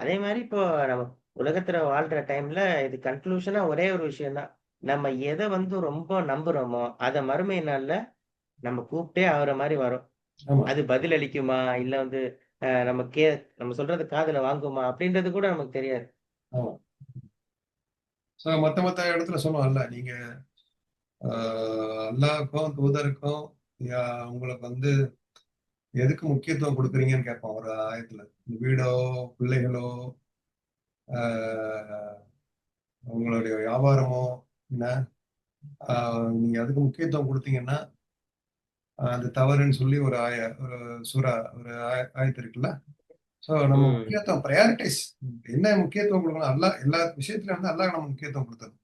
அதே மாதிரி இப்போ நம்ம உலகத்துல வாழ்ற டைம்ல இது கன்க்ளூஷனா ஒரே ஒரு விஷயம் தான். நம்ம எதை வந்து ரொம்ப நம்புறோமோ, அத மறுமை நாள்ல நம்ம கூப்பிட்டே ஆகுற மாதிரி வரும். ஆமா, அது பதில் அளிக்குமா? இல்ல வந்து நம்ம நம்ம சொல்றது காதுல வாங்குமா? அப்படின்றது கூட நமக்கு தெரியாது. ஆமா. சோ மத்த மத்த இடத்துல சொல்லுவாங்கல்ல, நீங்க அல்லாஹ்வுக்கும் தூதருக்கும் உங்களுக்கு வந்து எதுக்கு முக்கியத்துவம் கொடுக்குறீங்கன்னு கேட்பான் ஒரு ஆயத்துல. இந்த வீடோ, பிள்ளைகளோ, ஆஹ் உங்களுடைய வியாபாரமோ, என்ன நீங்க அதுக்கு முக்கியத்துவம் கொடுத்தீங்கன்னா அது தவறுன்னு சொல்லி ஒரு சூறா ஒரு ஆயத்து இருக்குல்ல. ஸோ நம்ம ம். முக்கியத்துவம் ப்ரையாரிட்டைஸ் என்ன முக்கியத்துவம் கொடுக்கணும், அல்லாஹ் எல்லா விஷயத்துலயும் வந்து அல்லாஹ் நம்ம முக்கியத்துவம் கொடுத்தது.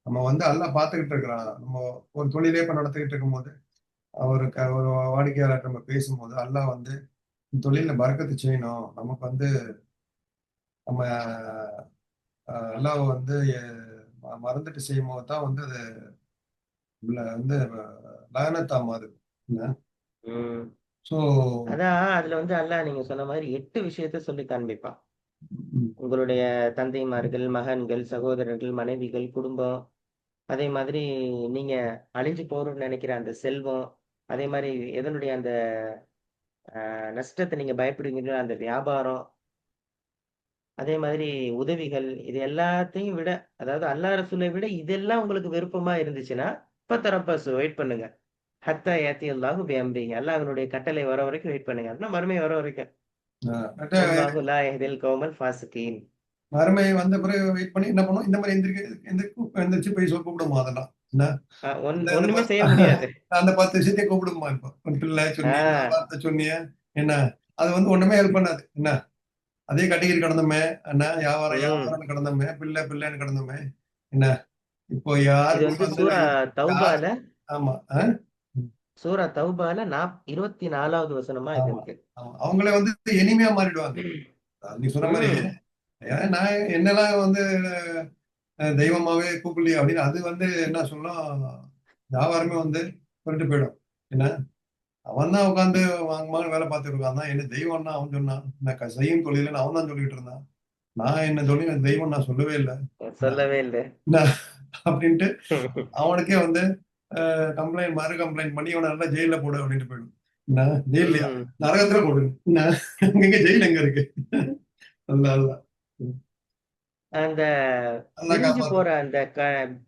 நம்ம வந்து அல்லாஹ் பார்த்துக்கிட்டு இருக்கிறான். நம்ம ஒரு தொழிலே இப்ப நடத்திக்கிட்டு இருக்கும்போது ஒரு வாடிக்கையாளர் நம்ம பேசும்போது அல்லாஹ் வந்து இந்த தொழில பறக்கத்து செய்யணும், நமக்கு வந்து நம்ம அல்லாஹ் வந்து மறந்துட்டு செய்யும் போது தான் வந்து அது வந்து லயனத்தா மாறுது. ம். ஸோ அதான் அதுல வந்து அல்லாஹ் நீங்க சொன்ன மாதிரி 8 விஷயத்த சொல்லி காண்பிப்பான். உங்களுடைய தந்தைமார்கள், மகன்கள், சகோதரர்கள், மனைவிகள், குடும்பம், அதே மாதிரி நீங்க அழிஞ்சு போறோம்னு நினைக்கிற அந்த செல்வம், அதே மாதிரி எதனுடைய அந்த நஷ்டத்த நீங்க பயப்படுவீங்களோ அந்த வியாபாரம், அதே மாதிரி உதவிகள், இது எல்லாத்தையும் விட அதாவது அல்லாஹ் ரசூலை விட இதெல்லாம் உங்களுக்கு விருப்பமா இருந்துச்சுன்னா, ஃபதரப்பஸு வெயிட் பண்ணுங்க. ஹத்தா யாத்தியல்லாஹு பிஅம்ரிஹி. அல்லாஹ் அவனுடைய கட்டளை வர வரைக்கும் வெயிட் பண்ணுங்க. அப்படின்னா மறுமை வர வரைக்கும். வல்லாஹு லா யஹ்தில் கௌமல் ஃபாசிகீன். மறுமை வந்த பிறகு வெயிட் பண்ணி என்ன பண்ணுவோம், இந்த மாதிரி எந்திரிச்சு போய் கூப்பிடுமா அதெல்லாம். என்ன ஒண்ணுமே செய்ய முடியாது. அந்த 10 விஷயத்தையும் கூப்பிடுமா? இப்போ உன் பிள்ளை ஆ. சொன்னிய, வார்த்தை சொன்னிய, என்ன அது வந்து ஒண்ணுமே ஹெல்ப் பண்ணாது. என்ன அதே கட்டிக்கிட்டு கிடந்தோமே, என்ன வியாபாரம் ம். வியாபாரம்னு கிடந்தோமே, பிள்ளை பிள்ளைன்னு கிடந்தோமே, என்ன இப்போ இது யாருக்குமே வந்து வந்து சூரா யார் தௌபால ஆமா சூரா தௌபால 24வது வசனமா இது ஆமா இருக்கு. ஆமா அவங்களே வந்து இனிமையா மாறிடுவாங்க. நீ சொன்ன மாதிரி ம். ஏன் நான் என்னெல்லாம் வந்து தெய்வமாவே கூப்பிடலையே அப்படின்னு அது வந்து என்ன சொல்லலாம், வியாபாரமே வந்து சொல்லிட்டு போயிடும். என்ன அவன் தான் உட்காந்து வாங்கமாக வேலை பார்த்துட்டு இருக்கான் தான் என்ன தெய்வம்னா அவன் சொன்னான். நான் செய்யும் தொழில அவன் தான் சொல்லிட்டு இருந்தான். நான் என்ன சொல்லி தெய்வம் நான் சொல்லவே இல்லை. சொல்லவே இல்ல. அப்படின்ட்டு அவனுக்கே வந்து மறு கம்ப்ளைண்ட் பண்ணி அவனை நல்லா ஜெயில போடு அப்படின்ட்டு போயிடும். என்ன ஜெயிலையா, ம். நரகத்துல போடு. என்ன எங்க ஜெயில் எங்க இருக்கு? அல்ல அல்ல அந்த நல்லா பிரிஞ்சு காப்பாத்து. போற அந்த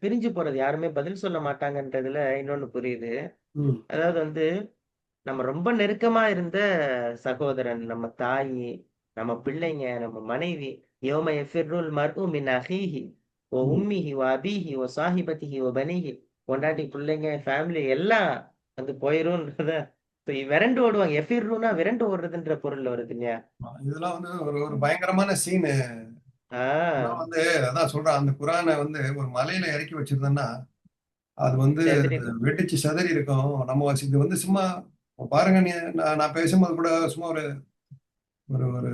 பிரிஞ்சு போறது யாருமே பதில் சொல்ல மாட்டாங்கன்றதுல இன்னொன்னு புரியுது. ம். அதாவது வந்து நம்ம ரொம்ப நெருக்கமா இருந்த சகோதரன், நம்ம தாயி, நம்ம பிள்ளைங்க, நம்ம மனைவி, யௌம யஃபிர்ருல் மர்உ மின் அஹீஹி வ ம். உம்மிஹி வ அபீஹி வ ஸாஹிபத்திஹி வ பனீஹி, பொண்டாட்டி, பிள்ளைங்க, ஃபேமிலி எல்லாம் வந்து போயிரும்ன்றத இப்ப விரண்டு ஓடுவாங்க. எஃபிர்ருன்னா விரண்டு ஓடுறதுன்ற பொருள்ல வருது இல்லையா? இதெல்லாம் வந்து ஒரு ஒரு பயங்கரமான சீனு. இதெல்லாம் ஆ வந்து அதான் சொல்றேன். அந்த குரான வந்து ஒரு மலையில இறக்கி வச்சிருந்தோம்னா, அது வந்து செதறிடும். வெடிச்சு சிதறி இருக்கும். நம்ம இது வந்து சும்மா பாருங்க நான் நான் பேசும்போது கூட சும்மா ஒரு ஒரு ஒரு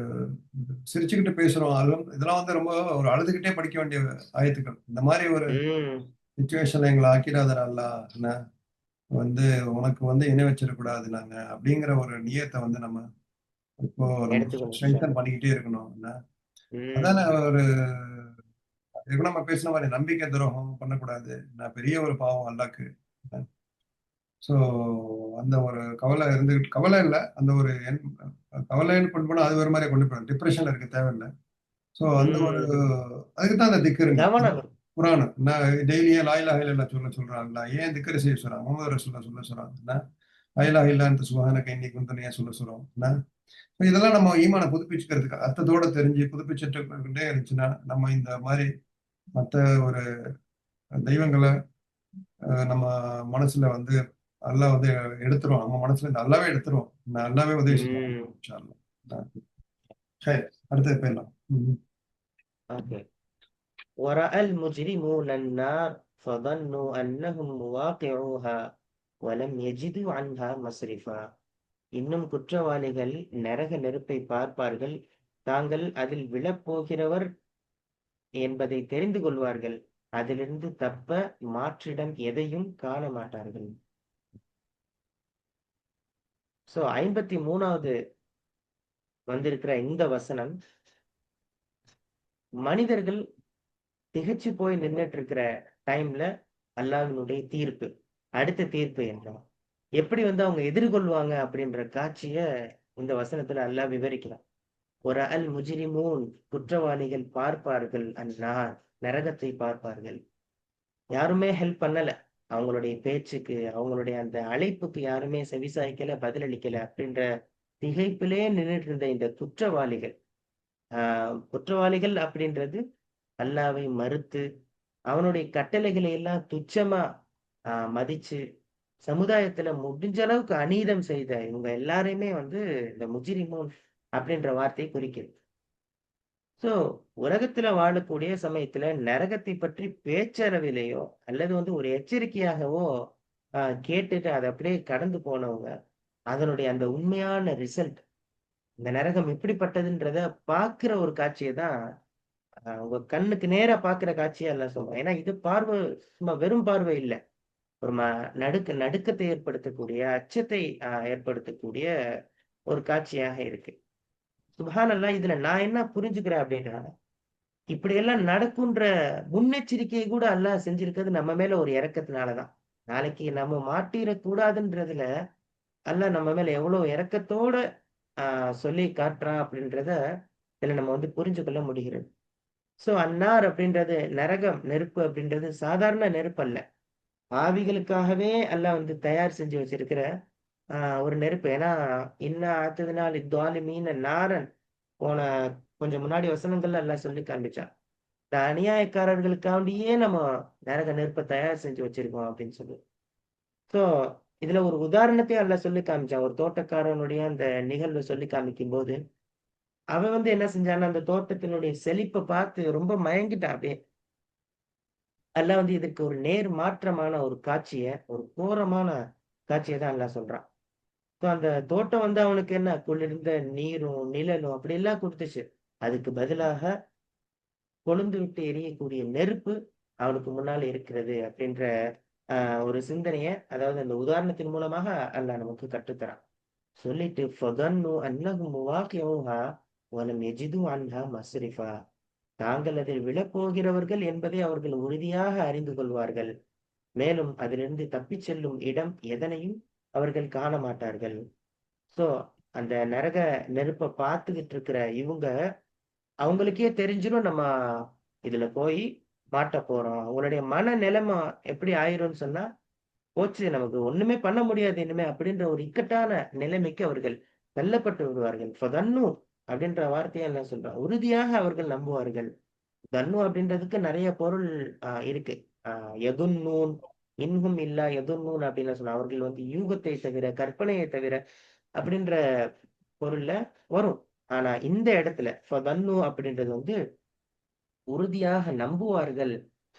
சிரிச்சுக்கிட்டு பேசுறோம். இதெல்லாம் வந்து ரொம்ப ஒரு அழுதுகிட்டே படிக்க வேண்டிய ஆயத்துக்கள். இந்த மாதிரி ஒரு ம். சிச்சுவேஷன்ல எங்களை ஆக்கிடாதடா அல்லாஹ். என்ன வந்து உனக்கு வந்து இணை வச்சிடக்கூடாது நாங்க அப்படிங்கிற ஒரு நியத்தை வந்து நம்ம இப்போ நம்ம எடுத்துக்கணும். ஸ்ட்ரெங்தன் பண்ணிக்கிட்டே இருக்கணும். என்ன அதான ம். ஒரு இதுக்கு நம்ம பேசின மாதிரி நம்பிக்கை துரோகம் பண்ணக்கூடாது. நான் பெரிய ஒரு பாவம் அல்லாக்கு. ஸோ அந்த ஒரு கவலை இருந்துகிட்டு கவலை இல்லை, அந்த ஒரு கவலைன்னு கொண்டு போனா அது ஒரு மாதிரி கொண்டு போயிடும். டிப்ரெஷன்ல இருக்க தேவையில்லை. ஸோ அந்த ஒரு ம். அதுக்கு தான் அந்த திக்கருங்க. கவனம். குரான் நான் டெய்லியே லாயிலா இல்ல சொல்ல ஏன் திக்கரை செய்ய சொல்றாங்க? முகமது ரசூல்லா சொல்றாங்க என்ன லாயிலா இல்லான்ட்டு சுபஹானக இன்னி குன்து ஏன் சொல்றோம் என்ன. இதெல்லாம் நம்ம ஈமான புதுப்பிச்சுக்கிறதுக்கு அர்த்தத்தோட தெரிஞ்சு புதுப்பிச்சுட்டே இருந்துச்சுன்னா நம்ம இந்த மாதிரி மற்ற ஒரு தெய்வங்களை நம்ம மனசுல வந்து அல்லாஹ் வந்து எடுத்துரும். நம்ம மனசுல இருந்து அல்லாவே எடுத்துரும். அல்லாவே உதவி செய்வாங்க. ம். இன்ஷா அல்லாஹ். சரி, அடுத்தது போயிடலாம். ஓகே. ورأى المجرمون النار فظنوا أنهم مواقعوها ولم يجدوا عنها مصرفا. இன்னும் குற்றவாளிகள் நரக நெருப்பை பார்ப்பார்கள், தாங்கள் அதில் விழப்போகிறவர் என்பதை தெரிந்து கொள்வார்கள், அதிலிருந்து தப்ப மாற்றிடம் எதையும் காண மாட்டார்கள். சோ 53வது வந்திருக்கிற இந்த வசனம், மனிதர்கள் திகைச்சு போய் நின்னுட்டு இருக்கிற டைம்ல அல்லாஹ்வினுடைய தீர்ப்பு, அடுத்த தீர்ப்பு என்ன, எப்படி வந்து அவங்க எதிர்கொள்வாங்க அப்படின்ற காட்சிய இந்த வசனத்துல அல்லாஹ் விவரிக்கிறான். ஒரு அல் முஜ்ரிமூன், குற்றவாளிகள் பார்ப்பார்கள், அந்நார், நரகத்தை பார்ப்பார்கள். யாருமே ஹெல்ப் பண்ணல. அவங்களுடைய பேச்சுக்கு, அவங்களுடைய அந்த அழைப்புக்கு யாருமே செவிசாய்க்கல, பதிலளிக்கல அப்படின்ற திகைப்பிலே நின்னுட்டு இருந்த இந்த குற்றவாளிகள், குற்றவாளிகள் அப்படின்றது அல்லாவை மறுத்து, அவனுடைய கட்டளைகளை எல்லாம் துச்சமா மதிச்சு, சமுதாயத்துல முடிஞ்ச அளவுக்கு அநீதம் செய்த இவங்க எல்லாரையுமே வந்து இந்த முஜ்ரிமூன் அப்படின்ற வார்த்தை குறிக்குது. சோ உலகத்துல வாழக்கூடிய சமயத்துல நரகத்தை பற்றி பேச்சளவிலேயோ அல்லது வந்து ஒரு எச்சரிக்கையாகவோ கேட்டுட்டு அதை அப்படியே கடந்து போனவங்க, அதனுடைய அந்த உண்மையான ரிசல்ட், இந்த நரகம் எப்படிப்பட்டதுன்றத பாக்குற ஒரு காட்சியை தான் உங்க கண்ணுக்கு நேரா பாக்குற காட்சியா எல்லாம் சொல்றேன். ஏன்னா இது பார்வை சும்மா வெறும் பார்வை இல்ல. ஒரு நடுக்கத்தை ஏற்படுத்தக்கூடிய, அச்சத்தை ஏற்படுத்தக்கூடிய ஒரு காட்சியாக இருக்கு. சுப்ஹானல்லாஹ், இதுல நான் என்ன புரிஞ்சுக்கிறேன் அப்படின்னா, இப்படியெல்லாம் நடக்குன்ற முன்னெச்சரிக்கையை கூட அல்லாஹ் செஞ்சிருக்கிறது நம்ம மேல ஒரு இரக்கத்தினாலதான். நாளைக்கு நம்ம மாட்டிறக் கூடாதுன்றதுல அல்லாஹ் நம்ம மேல எவ்வளவு இரக்கத்தோட சொல்லி காட்டுறான் அப்படின்றத இதுல நம்ம வந்து புரிஞ்சு கொள்ள முடிகிறது. சோ அன்னார் அப்படின்றது, நரகம் நெருப்பு அப்படின்றது சாதாரண நெருப்பு அல்ல. பாவிகளுக்காகவே அல்லாஹ் வந்து தயார் செஞ்சு வச்சிருக்கிற ஒரு நெருப்பு. ஏன்னா, "இன்னா அஅதனா லித்வாலிமீன நாரன்", போன கொஞ்சம் முன்னாடி வசனங்கள்ல அல்லாஹ் சொல்லி காண்பிச்சான். இந்த அநியாயக்காரர்களுக்காண்டியே நம்ம நரக நெருப்ப தயார் செஞ்சு வச்சிருக்கோம் அப்படின்னு சொல்லி. சோ, இதுல ஒரு உதாரணத்தையும் அல்லாஹ் சொல்லி காமிச்சான். ஒரு தோட்டக்காரனுடைய அந்த நிகழ்வ சொல்லி காமிக்கும்போது, அவன் வந்து என்ன செஞ்சான்னா, அந்த தோட்டத்தினுடைய செழிப்ப பார்த்து ரொம்ப மயங்கிட்டான் அப்படியே. அல்லாஹ் வந்து இதுக்கு ஒரு நேர் மாற்றமான ஒரு காட்சிய, ஒரு கோரமான காட்சிய தான் அல்லாஹ் சொல்றான். சோ அந்த தோட்டம் வந்து அவனுக்கு என்ன குளிர்ந்த நீரும், நிழலும் அப்படியெல்லாம் குடுத்துச்சு. அதுக்கு பதிலாக கொழுந்து விட்டு எரியக்கூடிய நெருப்பு அவனுக்கு முன்னால இருக்கிறது அப்படின்ற ஒரு சிந்தனைய, அதாவது அந்த உதாரணத்தின் மூலமாக அல்லாஹ் நமக்கு கற்றுத்தரான். சொல்லிட்டு ஃபதன்னு அன்னஹும் முவாகிஊஹா வலம் யஜிது அன்ஹா மஸ்ரிஃபா. தாங்கள் அதில் விழப்போகிறவர்கள் என்பதை அவர்கள் உறுதியாக அறிந்து கொள்வார்கள். மேலும் அதிலிருந்து தப்பிச் செல்லும் இடம் எதனையும் அவர்கள் காண மாட்டார்கள். சோ அந்த நரக நெருப்ப பார்த்துக்கிட்டு இருக்கிற இவங்க, அவங்களுக்கே தெரிஞ்சிரும் நம்ம இதுல போய் மாட்ட போறோம். அவங்களுடைய மன நிலைமை எப்படி ஆயிரும்னு சொன்னா, போச்சு நமக்கு ஒண்ணுமே பண்ண முடியாது இனிமே அப்படின்ற ஒரு இக்கட்டான நிலைமைக்கு அவர்கள் தள்ளப்பட்டு விடுவார்கள். ஃபதன்னு அப்படின்ற வார்த்தைய என்ன சொல்றான்? உறுதியாக அவர்கள் நம்புவார்கள். தன்னு அப்படின்றதுக்கு நெறைய பொருள் இருக்கு. அ யதுன்னூன், இன்ஹும் இல்லா யதுன்னூன் அப்படின்னு சொன்னா, அவர்கள் வந்து யூகத்தை தவிர, கற்பனையை தவிர அப்படின்ற பொருள்ல வரும். ஆனா இந்த இடத்துல ஃபதன்னு அப்படின்றது வந்து உறுதியாக நம்புவார்கள்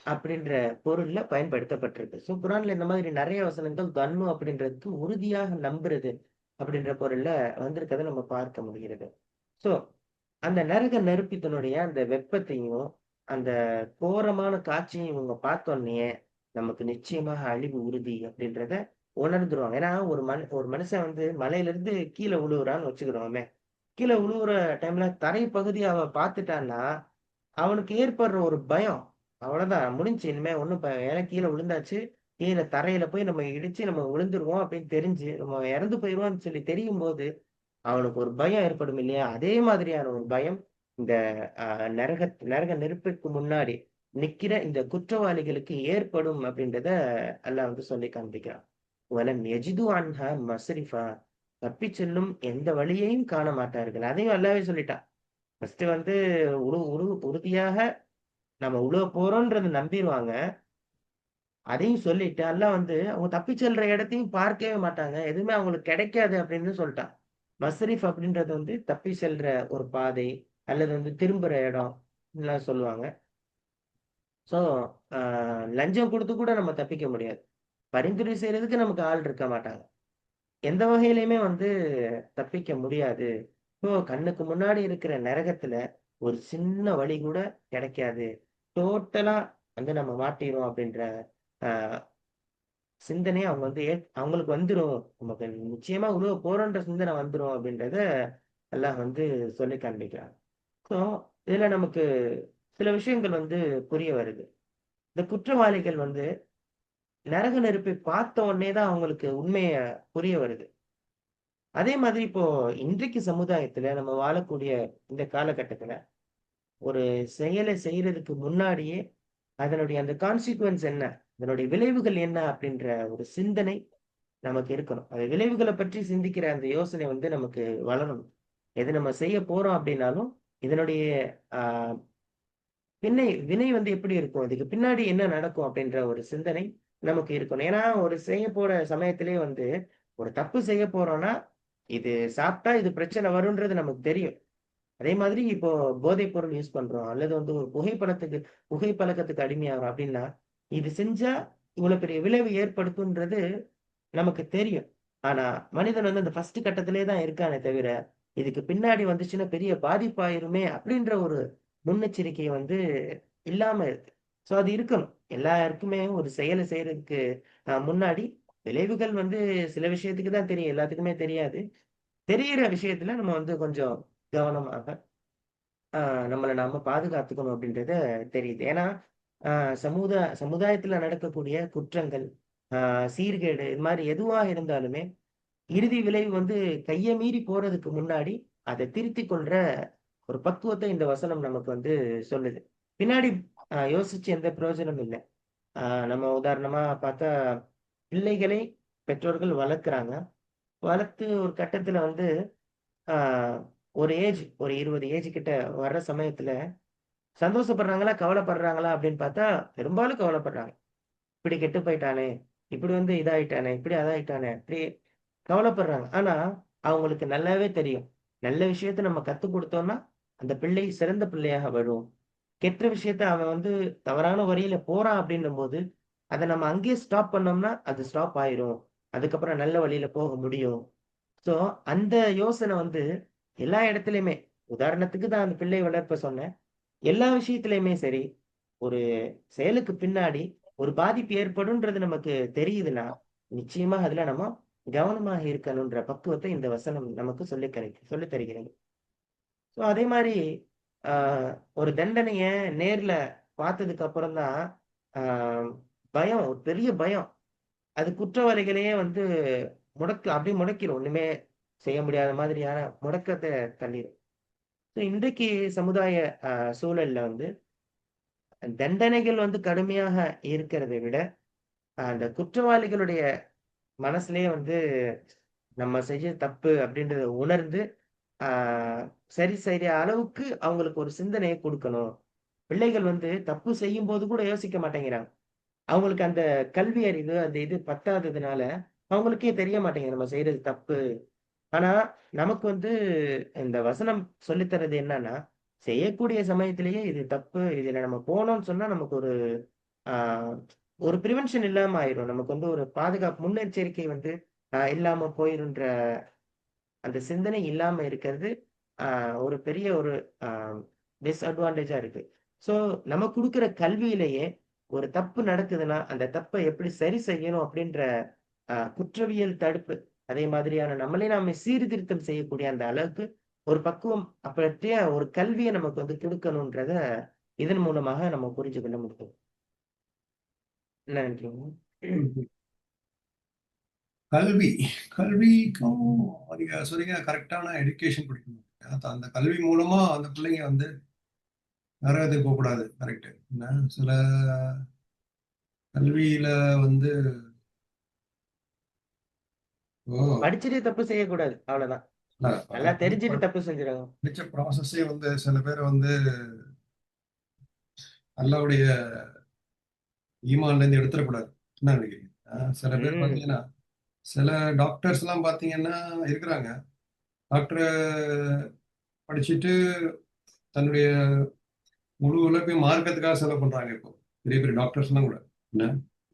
அப்படின்ற பொருள்ல பயன்படுத்தப்பட்டிருக்கு. ஸோ குரான்ல இந்த மாதிரி நெறைய வசனங்கள் தன்னு அப்படின்றதுக்கு உறுதியாக நம்புறது அப்படின்ற பொருள்ல வந்திருக்கிறத நம்ம பார்க்க முடிகிறது. ஸோ அந்த நரக நெருப்பித்தனுடைய அந்த வெப்பத்தையும், அந்த கோரமான காட்சியும் இவங்க பார்த்தோன்னயே, நமக்கு நிச்சயமாக அழிவு உறுதி அப்படின்றத உணர்ந்துருவாங்க. ஏன்னா ஒரு மனுஷன் வந்து மலையிலிருந்து கீழ விழுவுறான்னு வச்சுக்கிறோமே. கீழ விழுவுற டைம்ல தரை பகுதிய அவன் பார்த்துட்டான்னா, அவனுக்கு ஏற்படுற ஒரு பயம். அவ்வளோதான் முடிஞ்சுச்சு. இனிமே ஒண்ணும் ஏன்னா கீழ விழுந்தாச்சு. கீழ தரையில போய் நம்ம இடிச்சு நம்ம விழுந்துருவோம் அப்படின்னு தெரிஞ்சு, நம்ம இறந்து போயிருவோம்ன்னு சொல்லி தெரியும்போது, அவனுக்கு ஒரு பயம் ஏற்படும் இல்லையா? அதே மாதிரியான ஒரு பயம் இந்த அ நரக நரக நெருப்புக்கு முன்னாடி நிக்கிற இந்த குற்றவாளிகளுக்கு ஏற்படும் அப்படின்றத அல்லாஹ் வந்து சொல்லி காண்பிக்கிறான். "வலம் யஜிது அன்ஹா மஸ்ரிஃபா" தப்பிச் செல்லும் எந்த வழியையும் காண மாட்டார்கள். அதையும் அல்லாஹ்வே சொல்லிட்டான். ஃபர்ஸ்ட் வந்து உறுதியாக நம்ம உழுவ போறோம்ன்றத நம்பிருவாங்க. அதையும் சொல்லிட்டு அல்லாஹ் வந்து அவங்க தப்பிச் செல்ற இடத்தையும் பார்க்கவே மாட்டாங்க. எதுவுமே அவங்களுக்கு கிடைக்காது அப்படின்னு சொல்ட்டான். மஸ்ரிஃப் அப்படின்றது வந்து தப்பி செல்ற ஒரு பாதை, அல்லது வந்து திரும்புற இடம் லாம் சொல்லுவாங்க. ஸோ, அ லஞ்சம் குடுத்து கூட நம்ம தப்பிக்க முடியாது. பரிந்துரை செய்றதுக்கு நமக்கு ஆள் இருக்க மாட்டாங்க. எந்த வகையிலயுமே வந்து தப்பிக்க முடியாது. ஸோ, கண்ணுக்கு முன்னாடி இருக்கிற நரகத்துல ஒரு சின்ன வழி கூட கிடைக்காது. டோட்டலா வந்து நம்ம மாட்டிருவோம் அப்படின்ற அ சிந்தனை அவங்க வந்து அவங்களுக்கு வந்துரும். நமக்கு நிச்சயமா உழுவ போறோன்ற சிந்தனை வந்துரும் அப்படின்றத அல்லாஹ் வந்து சொல்லி காண்பிக்கிறான். ஸோ, இதுல நமக்கு சில விஷயங்கள் வந்து புரிய வருது. இந்த குற்றவாளிகள் வந்து நரக நெருப்பை பார்த்த உடனே தான் அவங்களுக்கு உண்மைய புரிய வருது. அதே மாதிரி இப்போ இன்றைக்கு சமுதாயத்துல நம்ம வாழக்கூடிய இந்த காலகட்டத்துல, ஒரு செயலை செய்யறதுக்கு முன்னாடியே அதனுடைய அந்த கான்சிக்வென்ஸ் என்ன? அதனுடைய விளைவுகள் என்ன? அப்படின்ற ஒரு சிந்தனை நமக்கு இருக்கணும். அது விளைவுகள பற்றி சிந்திக்கிற அந்த யோசனை வந்து நமக்கு வளரணும். எது நம்ம செய்ய போறோம் அப்படின்னாலும், இதனுடைய அ வினை வந்து எப்படி இருக்கும்? இதுக்கு பின்னாடி என்ன நடக்கும்? அப்படின்ற ஒரு சிந்தனை நமக்கு இருக்கணும். ஏன்னா, ஒரு செய்ய போற சமயத்திலேயே வந்து, ஒரு தப்பு செய்ய போறோம்னா, இது சாப்பிட்டா இது பிரச்சனை வரும்ன்றது நமக்கு தெரியும். அதே மாதிரி இப்போ போதைப் பொருள் யூஸ் பண்றோம். அல்லது வந்து ஒரு புகைப்பழக்கத்துக்கு அடிமையாகுறோம் அப்படின்னா, இது செஞ்சா இவ்வளவு பெரிய விளைவு ஏற்படுத்தும்ன்றது நமக்கு தெரியும். ஆனா, மனிதன் வந்து அந்த ஃபர்ஸ்ட் கட்டத்திலே தான் இருக்கானே தவிர, இதுக்கு பின்னாடி வந்துச்சுன்னா பெரிய பாதிப்பாயிருமே அப்படின்ற ஒரு முன்னெச்சரிக்கை வந்து இல்லாம இருக்கு. ஸோ அது இருக்கணும். எல்லாருக்குமே ஒரு செயல செய்றதுக்கு முன்னாடி விளைவுகள் வந்து சில விஷயத்துக்கு தான் தெரியும். எல்லாத்துக்குமே தெரியாது. தெரியிற விஷயத்துல நம்ம வந்து கொஞ்சம் கவனமாக ஆ நம்மள நாம பாதுகாத்துக்கணும் அப்படின்றது தெரியுது. ஏன்னா, அ சமுதாயத்துல நடக்கக்கூடிய குற்றங்கள், சீர்கேடு இது மாரி எதுவா இருந்தாலுமே, இறுதி விளைவு வந்து கைய மீறி போறதுக்கு முன்னாடி, அத திருத்திக் கொள்ற ஒரு பக்குவத்த இந்த வசனம் நமக்கு வந்து சொல்லுது. பின்னாடி யோசிச்சு எந்த பிரயோஜனமும் இல்ல. அ நம்ம உதாரணமா பார்த்தா, பிள்ளைகளை பெற்றோர்கள் வளர்க்குறாங்க. வளர்த்து ஒரு கட்டத்துல வந்து, ஆ ஒரு 20 ஏஜ் கிட்ட வர்ற சமயத்துல சந்தோஷப்படுறாங்களா? கவலைப்படுறாங்களா? அப்படின்னு பார்த்தா, பெரும்பாலும் கவலைப்படுறாங்க. இப்படி கெட்டு போயிட்டானே! இப்படி வந்து இதாயிட்டானே! இப்படி அதாயிட்டானே! இப்படி கவலைப்படுறாங்க. ஆனா, அவங்களுக்கு நல்லாவே தெரியும். நல்ல விஷயத்த நம்ம கத்துக் குடுத்தோம்னா, அந்த பிள்ளை சிறந்த பிள்ளையாக வரும். கெட்ட விஷயத்த அவன் வந்து தவறான வழியில போறான் அப்படின்னும்போது, அத நம்ம அங்கேயே ஸ்டாப் பண்ணோம்னா, அது ஸ்டாப் ஆயிரும். அதுக்கப்புறம் நல்ல வழியில போக முடியும். ஸோ, அந்த யோசனை வந்து எல்லா இடத்துலயுமே உதாரணத்துக்கு தான் அந்த பிள்ளை வளர்ப்ப சொன்னேன். எல்லா விஷயத்திலயுமே சரி, ஒரு செயலுக்கு பின்னாடி ஒரு பாதிப்பு ஏற்படும்ன்றது நமக்கு தெரியுதுன்னா, நிச்சயமா அதுல நம்ம கவனமாக இருக்கணுன்ற பக்குவத்த இந்த வசனம் நமக்கு சொல்லித் தருகிறது. ஸோ அதே மாரி ஆ ஒரு தண்டனைய நேர்ல பார்த்ததுக்கு அப்புறம் தான், ஆ பயம் ஒரு பெரிய பயம். அது குற்றவாளிகளையே வந்து அப்படியே முடக்கிரும். ஒண்ணுமே செய்ய முடியாத மாதிரியான முடக்கத்த தள்ளிரும். ஸோ இன்றைக்கு சமுதாய அ சூழல்ல வந்து தண்டனைகள் வந்து கடுமையாக இருக்கிறதை விட, அந்த குற்றவாளிகளுடைய மனசுலயே வந்து நம்ம செஞ்ச தப்பு அப்படின்றத உணர்ந்து, ஆ சரி செய்ற அளவுக்கு அவங்களுக்கு ஒரு சிந்தனைய குடுக்கணும். பிள்ளைகள் வந்து தப்பு செய்யும்போது கூட யோசிக்க மாட்டேங்கிறாங்க. அவங்களுக்கு அந்த கல்வி அறிவு, அந்த இது பத்தாததுனால, அவங்களுக்கே தெரிய மாட்டேங்குது நம்ம செய்றது தப்பு. ஆனா, நமக்கு வந்து இந்த வசனம் சொல்லி தர்றது என்னன்னா, செய்யக்கூடிய சமயத்திலேயே இது தப்பு. இதுல நம்ம போனோம்னு சொன்னா நமக்கு ஆ ஒரு பிரிவென்ஷன் இல்லாம ஆயிரும். நமக்கு வந்து ஒரு பாதுகாப்பு முன்னெச்சரிக்கை வந்து இல்லாம போயிருன்ற அந்த சிந்தனை இல்லாம இருக்கிறது, ஆ ஒரு பெரிய ஒரு ஆ டிஸ்அட்வான்டேஜா இருக்கு. ஸோ, நம்ம குடுக்குற கல்வியிலேயே ஒரு தப்பு நடக்குதுன்னா, அந்த தப்ப எப்படி சரி செய்யணும் அப்படின்ற குற்றவியல் தடுப்பு, அதே மாதிரியான நம்மளே நாமே சீர்திருத்தம் செய்யக்கூடிய அந்த அளவுக்கு ஒரு பக்குவம் பற்றிய ஒரு கல்விய நமக்கு வந்து குடுக்கணும்ன்றத, இதன் மூலமாக நம்ம புரிஞ்சு கொள்ள முடியும். என்ன நினைக்கிறீங்க? ம். கல்வி கல்விக்கும் நீங்க சொன்னீங்க கரெக்டான எடுகேஷன் கொடுக்கணும். அந்த கல்வி மூலமா அந்த பிள்ளைங்க வந்து நரகத்துக்கு போகக்கூடாது. கரெக்ட். என்ன சில கல்வியில வந்து ஓ படிச்சுட்டு தப்பு செய்யக்கூடாது. அவ்வளதான். நல்லா தெரிஞ்சுட்டு தப்பு செஞ்சுறாங்க. படிச்ச ப்ராசஸே வந்து சில பேர் வந்து அல்லாவுடைய ஈமான்ல இருந்து எடுத்துடக்கூடாது. என்ன நினைக்கிறீங்க? சில பேர் ம். பாத்தீங்கன்னா சில டாக்டர்ஸ் எல்லாம் பாத்தீங்கன்னா இருக்கிறாங்க. டாக்டர் படிச்சுட்டு தன்னுடைய முழு உழைப்பையும் மார்க்கத்துக்காக செலவு பண்றாங்க இப்போ. பெரிய பெரிய டாக்டர்ஸ் எல்லாம் கூட. என்ன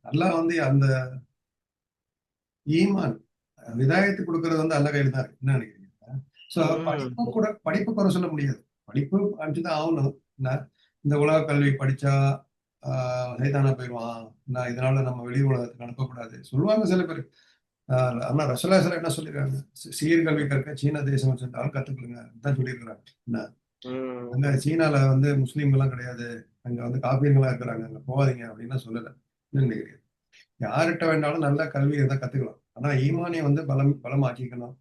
நல்லா வந்து அந்த ஈமான் விதாயத்து கொடுக்கறது வந்து அல்ல கையில் தான் இருக்கு. என்ன நினைக்கிறீங்க? ஸோ ம். படிப்பு குறை சொல்ல முடியாது. படிப்பு அனுப்பிச்சுதான் ஆகணும். என்ன இந்த உலக கல்வி படிச்சா சைத்தானா போயிடுவான். நான் இதனால நம்ம வெளி உலகத்துக்கு அனுப்பக்கூடாது சொல்லுவாங்க சில பேர். ஆனா ரசூலுல்லாஹி ஸல்லல்லாஹு என்ன சொல்லியிருக்காங்க? சீர்கல்வி கற்க சீன தேசம் சென்றாலும் கத்துக்கொள்ளுங்க தான் சொல்லியிருக்கிறாங்க. என்ன ம். அங்க சீனால வந்து முஸ்லீம்கள்லாம் கிடையாது. அங்க வந்து காப்பீர்களா இருக்கிறாங்க. அங்க போகாதீங்க அப்படின்னு சொல்லல. என்ன நினைக்கிறீங்க? யார்கிட்ட வேண்டாலும் நல்ல கல்வி இருந்தா கத்துக்கலாம். ஆனா ஈமானிய வந்து பலமாக்கிக்கணும்.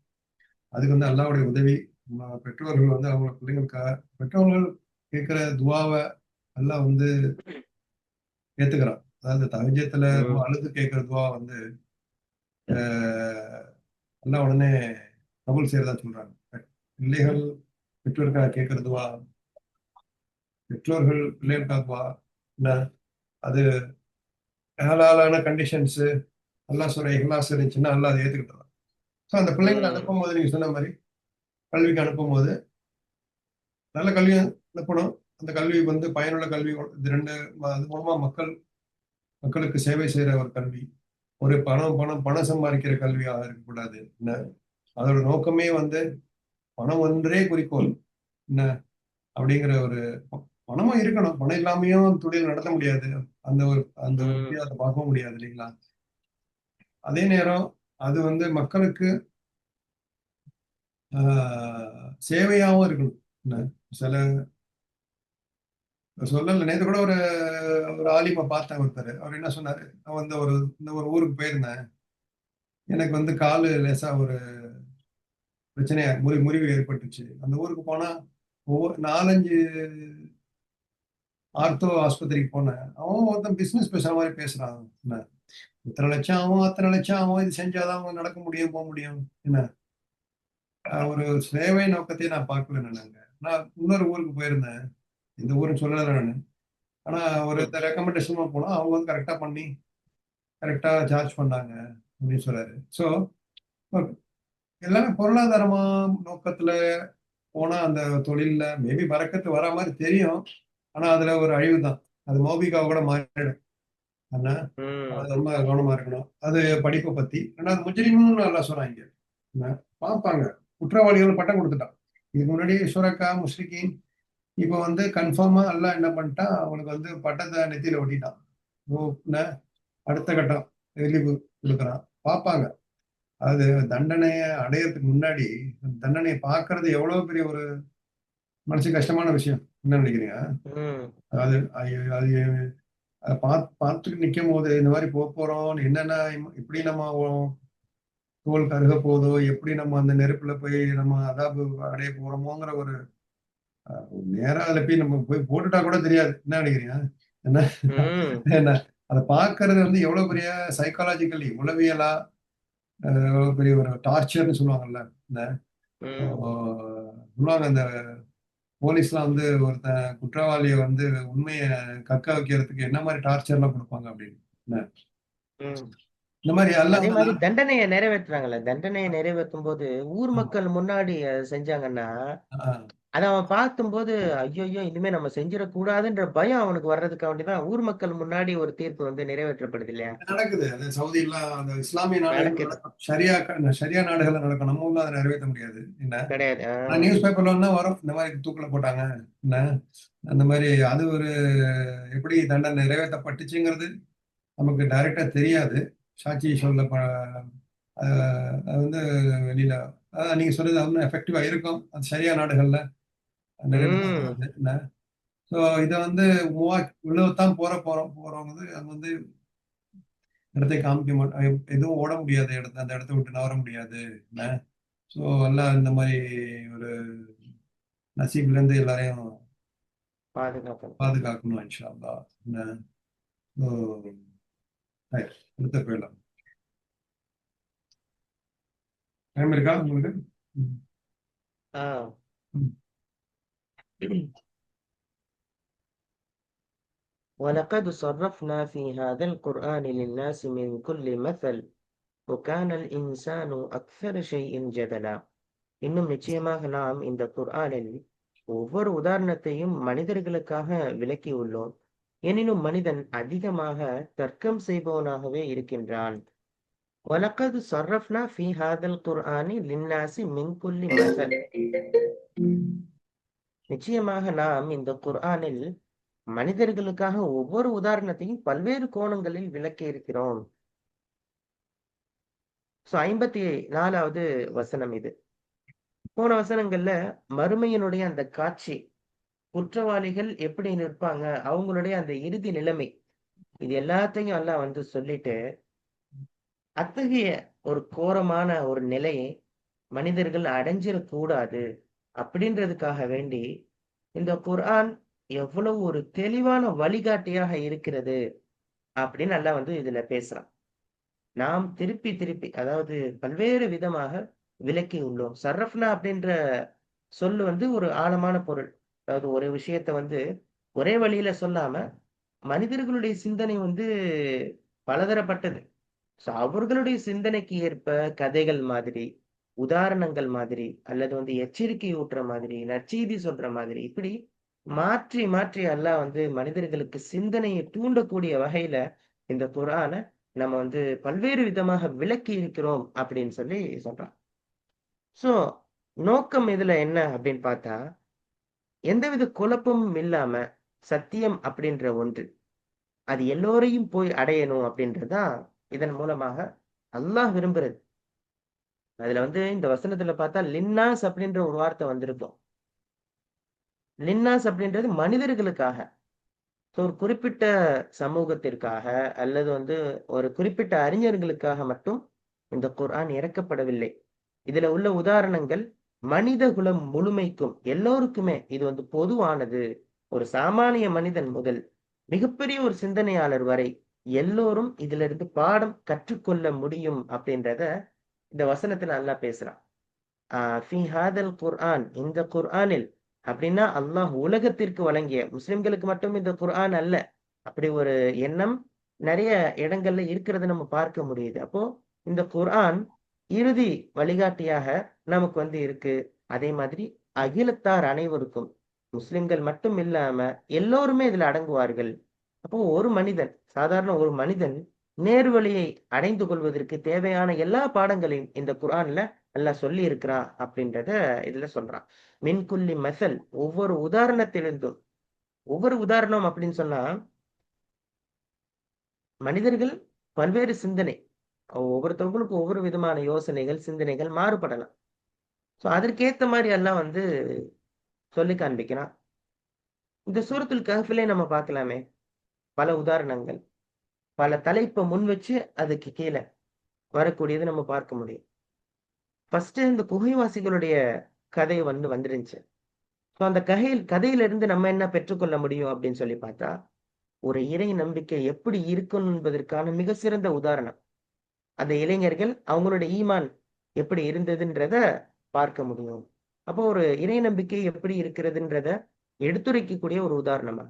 அதுக்கு வந்து அல்லாஹ்வுடைய உதவி. பெற்றோர்கள் வந்து அவங்க பிள்ளைங்களுக்காக பெற்றோர்கள் கேட்கிற துவாவ அல்லாஹ் வந்து ஏத்துக்கிறான். அதாவது தஹஜ்ஜுத்ல ம். அழுது கேட்கிற துவா வந்து அஹ், அல்லாஹ் உடனே கபூல் செய்யறதா சொல்றாங்க. பிள்ளைகள் பெற்றோருக்காக கேட்கிற துவா, பெற்றோர்கள் பிள்ளைகளுக்காக துவா, என்ன அது ஹலாலான கண்டிஷன்ஸ் அல்லாஹ் சொல்ற இஹ்லாஸ் இருந்துச்சுன்னா அல்லாஹ் அதை ஏத்துக்கிட்டுறான். ஸோ அந்த பிள்ளைங்களை ம். அனுப்பும் போது நீங்க சொன்ன மாதிரி கல்விக்கு அனுப்பும் போது நல்ல கல்வியை அனுப்பணும். அந்த கல்வி வந்து பயனுள்ள கல்வி. இது ரெண்டு அது மூலமா மக்களுக்கு சேவை செய்யற ஒரு கல்வி. ஒரு பணம் சம்பாதிக்கிற கல்வியாக இருக்கக்கூடாது. என்ன அதோட நோக்கமே வந்து பணம் ஒன்றே குறிக்கோள். என்ன அப்படிங்கிற ஒரு பணமும் இருக்கணும். பணம் இல்லாமையும் தொழில் நடத்த முடியாது. அந்த ஒரு ம். வித்தியாசத்தை பார்க்கவும் முடியாது இல்லைங்களா? அதே நேரம் அது வந்து மக்களுக்கு சேவையாகவும் இருக்கணும். என்ன சில சொல்லல நேத்து கூட ஒரு ஒரு ஆலிமை பார்த்தேன் ஒருத்தர். அவர் என்ன சொன்னாரு? நான் வந்து இந்த ஒரு ஊருக்கு போயிருந்தேன். எனக்கு வந்து காலு லேசா ஒரு பிரச்சனையா முறிவு ஏற்பட்டுச்சு. அந்த ஊருக்கு போனா ஒவ்வொரு 4, 5 ஆர்த்தோ ஆஸ்பத்திரிக்கு போனேன். அவன் ஒருத்தன் பிசினஸ் பேசுற மாதிரி பேசுறான். என்ன இத்தனை லட்சம் ஆகும், அத்தனை லட்சம் ஆகும், இது செஞ்சாதான் அவங்க நடக்க முடியும், போக முடியும். என்ன ஒரு சேவை நோக்கத்தையே நான் பார்க்கல நாங்க. நான் இன்னொரு ஊருக்கு போயிருந்தேன். இந்த ஊருன்னு சொல்லல நானு. ஆனா ஒரு ம். ரெக்கமெண்டேஷன் போனா அவங்க வந்து கரெக்டா பண்ணி கரெக்டா சார்ஜ் பண்ணாங்க அப்படின்னு சொல்றாரு. ஸோ எல்லாமே பொருளாதாரமா நோக்கத்துல போனா அந்த தொழில்ல மேபி பறக்கத்து வரா மாதிரி தெரியும். ஆனா அதுல ஒரு அழிவு தான். அது மோபிகாவை கூட மாறிடும். ஆனா ம். அது ரொம்ப கவனமா இருக்கணும். அது படிப்பை பத்தி. ரெண்டாவது முஜ்ரிம்னு நல்லா சொல்றாங்க. என்ன, பார்ப்பாங்க. குற்றவாளிகள் பட்டம் கொடுத்துட்டான். இதுக்கு முன்னாடி சுரக்கா முஷ்ரிகீன் இப்போ வந்து கன்ஃபார்மா எல்லாம் என்ன பண்ணிட்டான் அவனுக்கு வந்து பட்டத்தை நெத்தியில ஒட்டிட்டான். ஓ, என்ன, அடுத்த கட்டம் ரிலீவ் கொடுக்குறான். பார்ப்பாங்க. அது தண்டனையை அடையறதுக்கு முன்னாடி தண்டனையை பார்க்கறது எவ்வளவு பெரிய ஒரு மனசு கஷ்டமான விஷயம். என்ன நினைக்கிறீங்க? ம். அது அது அதை பார்த்துட்டு நிற்கும் போது இந்த மாதிரி போக போறோம் என்னென்ன இப்படி நம்ம தோல் கருக போதோ எப்படி நம்ம அந்த நெருப்புல போய் நம்ம அதாபு அடைய போறோமோங்கிற ஒரு நேரா அதுல போய் நம்ம போய் போட்டுட்டா கூட தெரியாது. என்ன நினைக்கிறீங்க? என்ன ம். என்ன அதை பார்க்கறது வந்து எவ்வளவு பெரிய சைக்காலஜிக்கலி உளவியலா எவ்வளவு பெரிய ஒரு டார்ச்சர்னு சொல்லுவாங்கல்ல. இந்த ம். சொல்லுவாங்க இந்த போலீஸ்லாம் வந்து ஒருத்தன் குற்றவாளியை வந்து உண்மையை கக்க வைக்கிறதுக்கு என்ன மாதிரி டார்ச்சர்லாம் கொடுப்பாங்க அப்படின்னு. என்ன, ம். இந்த மாதிரி எல்லாம் அதே வந்து மாதிரி தண்டனைய நிறைவேற்றுறாங்கல்ல. தண்டனைய நிறைவேற்றும்போது ஊர் ஆமா. மக்கள் முன்னாடி அத செஞ்சாங்கன்னா, ஆஹ் அத அவன் பார்க்கும்போது, ஐய்யய்யோ! இனிமே நம்ம செஞ்சிடக்கூடாதுன்ற பயம் அவனுக்கு வர்றதுக்காண்டி தான் ஊர் மக்கள் முன்னாடி ஒரு தீர்ப்பு வந்து நிறைவேற்றப்படுது இல்லையா? நடக்குது. அது சவுதிலாம் அந்த இஸ்லாமிய நாடுகள் நடக்குது. நடக்கும். ஷரியா நாடுகள்ல நடக்கும். நம்ம ஊர்ல அதை நிறைவேற்ற முடியாது. என்ன, கிடையாது. ஆனா நியூஸ் பேப்பர்ல வந்து வரும், இந்த மாதிரி தூக்குல போட்டாங்க. என்ன, அந்த மாதிரி அது ஒரு எப்படி தண்டனை நிறைவேற்றப்பட்டுச்சுங்கிறது நமக்கு டைரக்டா தெரியாது. சாட்சி சொல்ல அது வந்து வெளியில அதான் நீங்க சொல்றது இன்னும் எஃபெக்டிவா இருக்கும். அது சரியா நாடுகள்ல ம். நிறைவேற்ற என்ன. ஸோ இதை வந்து மூவா உள்ளதான் போறவங்க அது வந்து இடத்தை காமிக்க மாட்டாங்க. எதுவும் ஓட முடியாது, இடத்த அந்த இடத்த விட்டு நவர முடியாது. என்ன, ஸோ எல்லாம் இந்த மாதிரி ஒரு நசீப்ல இருந்து எல்லாரையும் பாதுகாக்கணும். பாதுகாக்கணும் இன்ஷா அல்லாஹ். என்ன, ஸோ அடுத்த போயிடலாம். டைம் இருக்கா உங்களுக்கு? ம். ஆ. ம். وَلَقَدْ صَرَّفْنَا فِي هَذَا الْقُرْآنِ لِلنَّاسِ مِنْ كُلِّ مَثَلٍ وَكَانَ الْإِنْسَانُ أَكْثَرَ شَيْءٍ جَدَلًا. இன்னும் நிச்சயமாக நாம் இந்த குர்ஆனில் ஒவ்வொரு உதாரணத்தையும் மனிதர்களுக்காக விளக்கியுள்ளோம். எனினும் மனிதன் அதிகமாக தர்க்கம் செய்பவனாகவே இருக்கின்றான். وَلَقَدْ صَرَّفْنَا فِي هَذَا الْقُرْآنِ لِلنَّاسِ مِنْ كُلِّ مَثَلٍ. நிச்சயமாக நாம் இந்த குர்ஆனில் மனிதர்களுக்காக ஒவ்வொரு உதாரணத்தையும் பல்வேறு கோணங்களில் விளக்கி இருக்கிறோம். 54வது வசனம் இது. போன வசனங்கள்ல மறுமையினுடைய அந்த காட்சி, குற்றவாளிகள் எப்படி நிற்பாங்க, அவங்களுடைய அந்த இறுதி நிலைமை, இது எல்லாத்தையும் அல்லாஹ் வந்து சொல்லிட்டு, அத்தகைய ஒரு கோரமான ஒரு நிலையை மனிதர்கள் அடைஞ்சிடக்கூடாது அப்படின்றதுக்காக வேண்டி, இந்த குர்ஆன் எவ்வளவு ஒரு தெளிவான வழிகாட்டியாக இருக்கிறது அப்படின்னு அல்லாஹ் வந்து இதுல பேசுறான். நாம் திருப்பி திருப்பி அதாவது பல்வேறு விதமாக விளக்கி உள்ளோம். சர்ரஃப்னா அப்படின்ற சொல்லு வந்து ஒரு ஆழமான பொருள். அதாவது ஒரு விஷயத்த வந்து ஒரே வழியில சொல்லாம, மனிதர்களுடைய சிந்தனை வந்து பலதரப்பட்டது. ஸோ அவர்களுடைய சிந்தனைக்கு ஏற்ப கதைகள் மாதிரி, உதாரணங்கள் மாதிரி, அல்லது வந்து எச்சரிக்கை ஊட்டுற மாதிரி, நற்செய்தி சொல்ற மாதிரி, இப்படி மாற்றி மாற்றி அல்லாஹ் வந்து மனிதர்களுக்கு சிந்தனையை தூண்டக்கூடிய வகையில இந்த குர்ஆன நம்ம வந்து பல்வேறு விதமாக விளக்கி இருக்கிறோம் அப்படின்னு சொல்லி சொல்றான். ஸோ நோக்கம் இதுல என்ன அப்படின்னு பார்த்தா, எந்தவித குழப்பமும் இல்லாம சத்தியம் அப்படின்ற ஒன்று, அது எல்லோரையும் போய் அடையணும் அப்படின்றது தான் இதன் மூலமாக அல்லாஹ் விரும்புறது. அதுல வந்து இந்த வசனத்துல பார்த்தா லின்னாஸ் அப்படின்ற ஒரு வார்த்தை வந்திருக்கும். லின்னாஸ் அப்படின்றது மனிதர்களுக்காக. ஸோ ஒரு குறிப்பிட்ட சமூகத்திற்காக அல்லது வந்து ஒரு குறிப்பிட்ட அறிஞர்களுக்காக மட்டும் இந்த குர்ஆன் இறக்கப்படவில்லை. இதுல உள்ள உதாரணங்கள் மனித குலம் முழுமைக்கும் எல்லோருக்குமே இது வந்து பொதுவானது. ஒரு சாமானிய மனிதன் முதல் மிகப்பெரிய ஒரு சிந்தனையாளர் வரை எல்லோரும் இதிலிருந்து பாடம் கற்றுக்கொள்ள முடியும் அப்படின்றத இந்த வசனத்துல அல்லாஹ் பேசுறான். ஃபி ஹாதல் குர்ஆன், இந்த குர்ஆனில் அப்படின்னா அல்லாஹ் உலகத்திற்கு வழங்கிய முஸ்லிம்களுக்கு மட்டும் இந்த குர்ஆன் அல்ல. அப்படி ஒரு எண்ணம் நிறைய இடங்கள்ல இருக்கிறத நம்ம பார்க்க முடியுது. அப்போ இந்த குர்ஆன் இறுதி வழிகாட்டியாக நமக்கு வந்து இருக்கு. அதே மாதிரி அகிலத்தார் அனைவருக்கும் முஸ்லிம்கள் மட்டும் இல்லாம எல்லோருமே இதுல அடங்குவார்கள். அப்போ ஒரு மனிதன், சாதாரண ஒரு மனிதன் நேர்வழியை அடைந்து கொள்வதற்கு தேவையான எல்லா பாடங்களையும் இந்த குர்ஆன்ல அல்லாஹ் சொல்லி இருக்கிறான் அப்படின்றத இதுல சொல்றான். மின் குல்லி மஸல், ஒவ்வொரு உதாரணத்திலிருந்தும், ஒவ்வொரு உதாரணம் அப்படின்னு சொன்னா மனிதர்கள் பல்வேறு சிந்தனை, ஒவ்வொருத்தவங்களுக்கும் ஒவ்வொரு விதமான யோசனைகள், சிந்தனைகள் மாறுபடலாம். சோ அதற்கேத்த மாதிரி எல்லாம் வந்து சொல்லி காண்பிக்கிறான். இந்த சூரத்துல் கஹ்ஃபிலே நம்ம பார்க்கலாமே பல உதாரணங்கள், பல தலைப்பை முன் வச்சு அதுக்கு கீழே வரக்கூடியது நம்ம பார்க்க முடியும். ஃபர்ஸ்ட் இந்த குகைவாசிகளுடைய கதை வந்து வந்துருந்துச்சு. ஸோ அந்த கதையிலிருந்து நம்ம என்ன பெற்றுக்கொள்ள முடியும் அப்படின்னு சொல்லி பார்த்தா, ஒரு இறை நம்பிக்கை எப்படி இருக்கும் என்பதற்கான மிக சிறந்த உதாரணம். அந்த இளைஞர்கள் அவங்களோட ஈமான் எப்படி இருந்ததுன்றத பார்க்க முடியும். அப்போ ஒரு இறை நம்பிக்கை எப்படி இருக்கிறதுன்றத எடுத்துரைக்கக்கூடிய ஒரு உதாரணமா.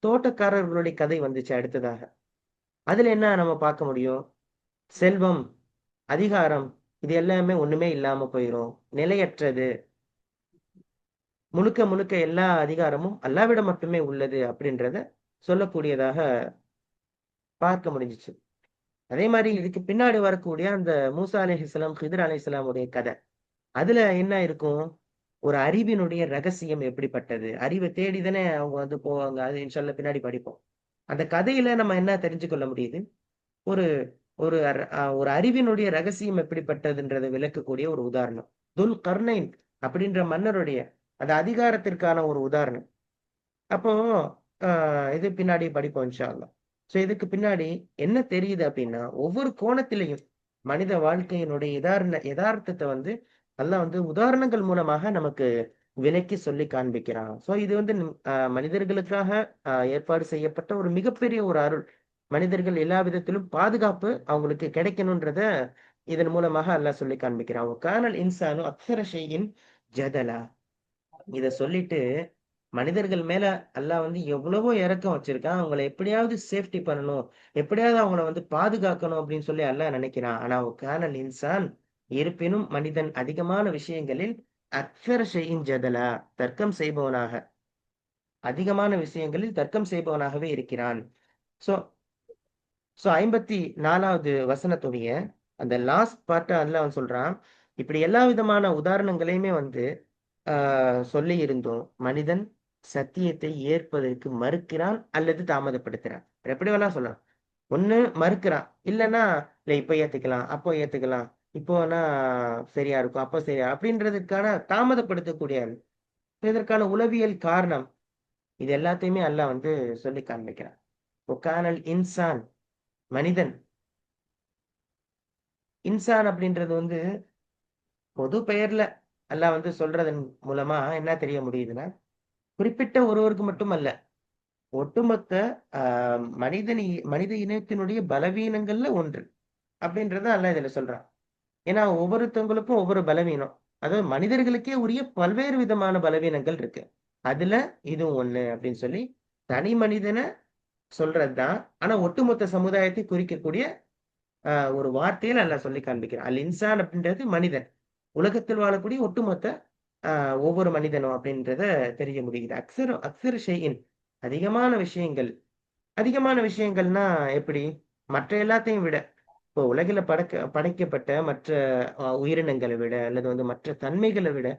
தோட்டக்காரர்களுடைய கதை வந்துச்சு அடுத்ததாக. அதுல என்ன நம்ம பார்க்க முடியும்? செல்வம், அதிகாரம் இது எல்லாமே ஒண்ணுமே இல்லாம போயிரும். நிலையற்றது. முழுக்க முழுக்க எல்லா அதிகாரமும் அல்லாவிடம் மட்டுமே உள்ளது அப்படின்றத சொல்லக்கூடியதாக பார்க்க முடிஞ்சுச்சு. அதே மாரி இதுக்கு பின்னாடி வரக்கூடிய அந்த மூசா அலைஹிஸ்ஸலாம், கிதிர் அலைஹிஸ்ஸலாமுடைய கதை. அதுல என்ன இருக்கும்? ஒரு அறிவினுடைய ரகசியம் எப்படிப்பட்டது? அறிவ தேடி தானே அவங்க வந்து போவாங்க. அது இன்ஷா அல்லாஹ் பின்னாடி படிப்போம். அந்த கதையில நம்ம என்ன தெரிஞ்சு கொள்ள முடியுது? ஒரு ஒரு அர் அ ஒரு அறிவினுடைய ரகசியம் எப்படிப்பட்டதுன்றத விளக்கக்கூடிய ஒரு உதாரணம். துல் கர்னைன் அப்படின்ற மன்னருடைய அந்த அதிகாரத்திற்கான ஒரு உதாரணம். அப்போ அ இது பின்னாடி படிப்போம் இன்ஷா அல்லாஹ். ஸோ இதுக்கு பின்னாடி என்ன தெரியுது அப்டின்னா, ஒவ்வொரு கோணத்திலயும் மனித வாழ்க்கையினுடைய எதார்த்தத்த வந்து அல்லாஹ் வந்து உதாரணங்கள் மூலமாக நமக்கு விளக்கி சொல்லி காண்பிக்கிறான். ஸோ இது வந்து மனிதர்களுக்காக ஏற்பாடு செய்யப்பட்ட ஒரு மிகப்பெரிய ஒரு அருள். மனிதர்கள் எல்லா விதத்திலும் பாதுகாப்பு அவங்களுக்கு கிடைக்கணுன்றத இதன் மூலமாக அல்லாஹ் சொல்லி காண்பிக்கிறான். "வகானல் இன்சானு அக்ஸர ஷைஇன் ஜதலா" இத சொல்லிட்டு மனிதர்கள் மேல அல்லாஹ் வந்து எவ்வளவோ இரக்கம் வச்சிருக்கான். அவங்கள எப்படியாவது சேஃப்டி பண்ணணும். எப்படியாவது அவங்கள வந்து பாதுகாக்கணும் அப்படின்னு சொல்லி அல்லாஹ் நினைக்கிறான். ஆனா கானல் இன்சான் இருப்பினும் மனிதன் அதிகமான விஷயங்களில் அக்ஸர ஷைஇன் ஜதலா தர்க்கம் செய்பவனாக அதிகமான விஷயங்களில் தர்க்கம் செய்பவனாகவே இருக்கிறான். சோ சோ 54வது வசனத்துடைய அந்த லாஸ்ட் பார்ட்ட அல்லாஹ் சொல்றான். இப்படி எல்லா விதமான உதாரணங்களையுமே வந்து ஆ சொல்லி இருந்தும், மனிதன் சத்தியத்தை ஏற்பதற்கு மறுக்கிறான் அல்லது தாமதப்படுத்துறான். எப்படி வேணா சொல்லலாம். ஒண்ணு மறுக்கிறான். இல்லன்னா, இல்ல இப்ப ஏத்துக்கலாம், அப்போ ஏத்துக்கலாம். இப்போ வேணா சரியா இருக்கும், அப்போ சரியா அப்படின்றதுக்கான தாமதப்படுத்தக்கூடிய ஆள். இதற்கான உளவியல் காரணம், இது எல்லாத்தையுமே அல்லாஹ் வந்து சொல்லி காண்பிக்கிறான். "ஒகானல் இன்சான்" மனிதன். இன்சான் அப்படின்றது வந்து பொது பெயர்ல அல்லாஹ் வந்து சொல்றதன் மூலமா என்ன தெரிய முடியுதுன்னா, குறிப்பிட்ட ஒருவருக்கு மட்டுமல்ல. ஒட்டுமொத்த அ மனித இனத்தினுடைய பலவீனங்கள்ல ஒன்று. அப்படின்றத அல்லாஹ் இதுல சொல்றான். ஏன்னா ஒவ்வொருத்தவங்களுக்கும் ஒவ்வொரு பலவீனம். அதாவது மனிதர்களுக்கே உரிய பல்வேறு விதமான பலவீனங்கள் இருக்கு. அதுல இதுவும் ஒண்ணு அப்படின்னு சொல்லி, தனி மனிதன சொல்றது தான். ஆனா ஒட்டுமொத்த சமுதாயத்தை குறிக்கக்கூடிய ஒரு வார்த்தையில அல்லாஹ் சொல்லி காண்பிக்கிறான். அல் இன்சான் அப்படின்றது மனிதன். உலகத்தில் வாழக்கூடிய ஒட்டுமொத்த அ ஒவ்வொரு மனிதனும் அப்படின்றத தெரிய முடியுது. அக்ஸர ஷைஇன் அதிகமான விஷயங்கள். அதிகமான விஷயங்கள்னா எப்படி? மற்ற எல்லாத்தையும் விட, இப்போ உலகில படைக்கப்பட்ட மற்ற உயிரினங்கள விட, அல்லது வந்து மற்ற தன்மைகள விட,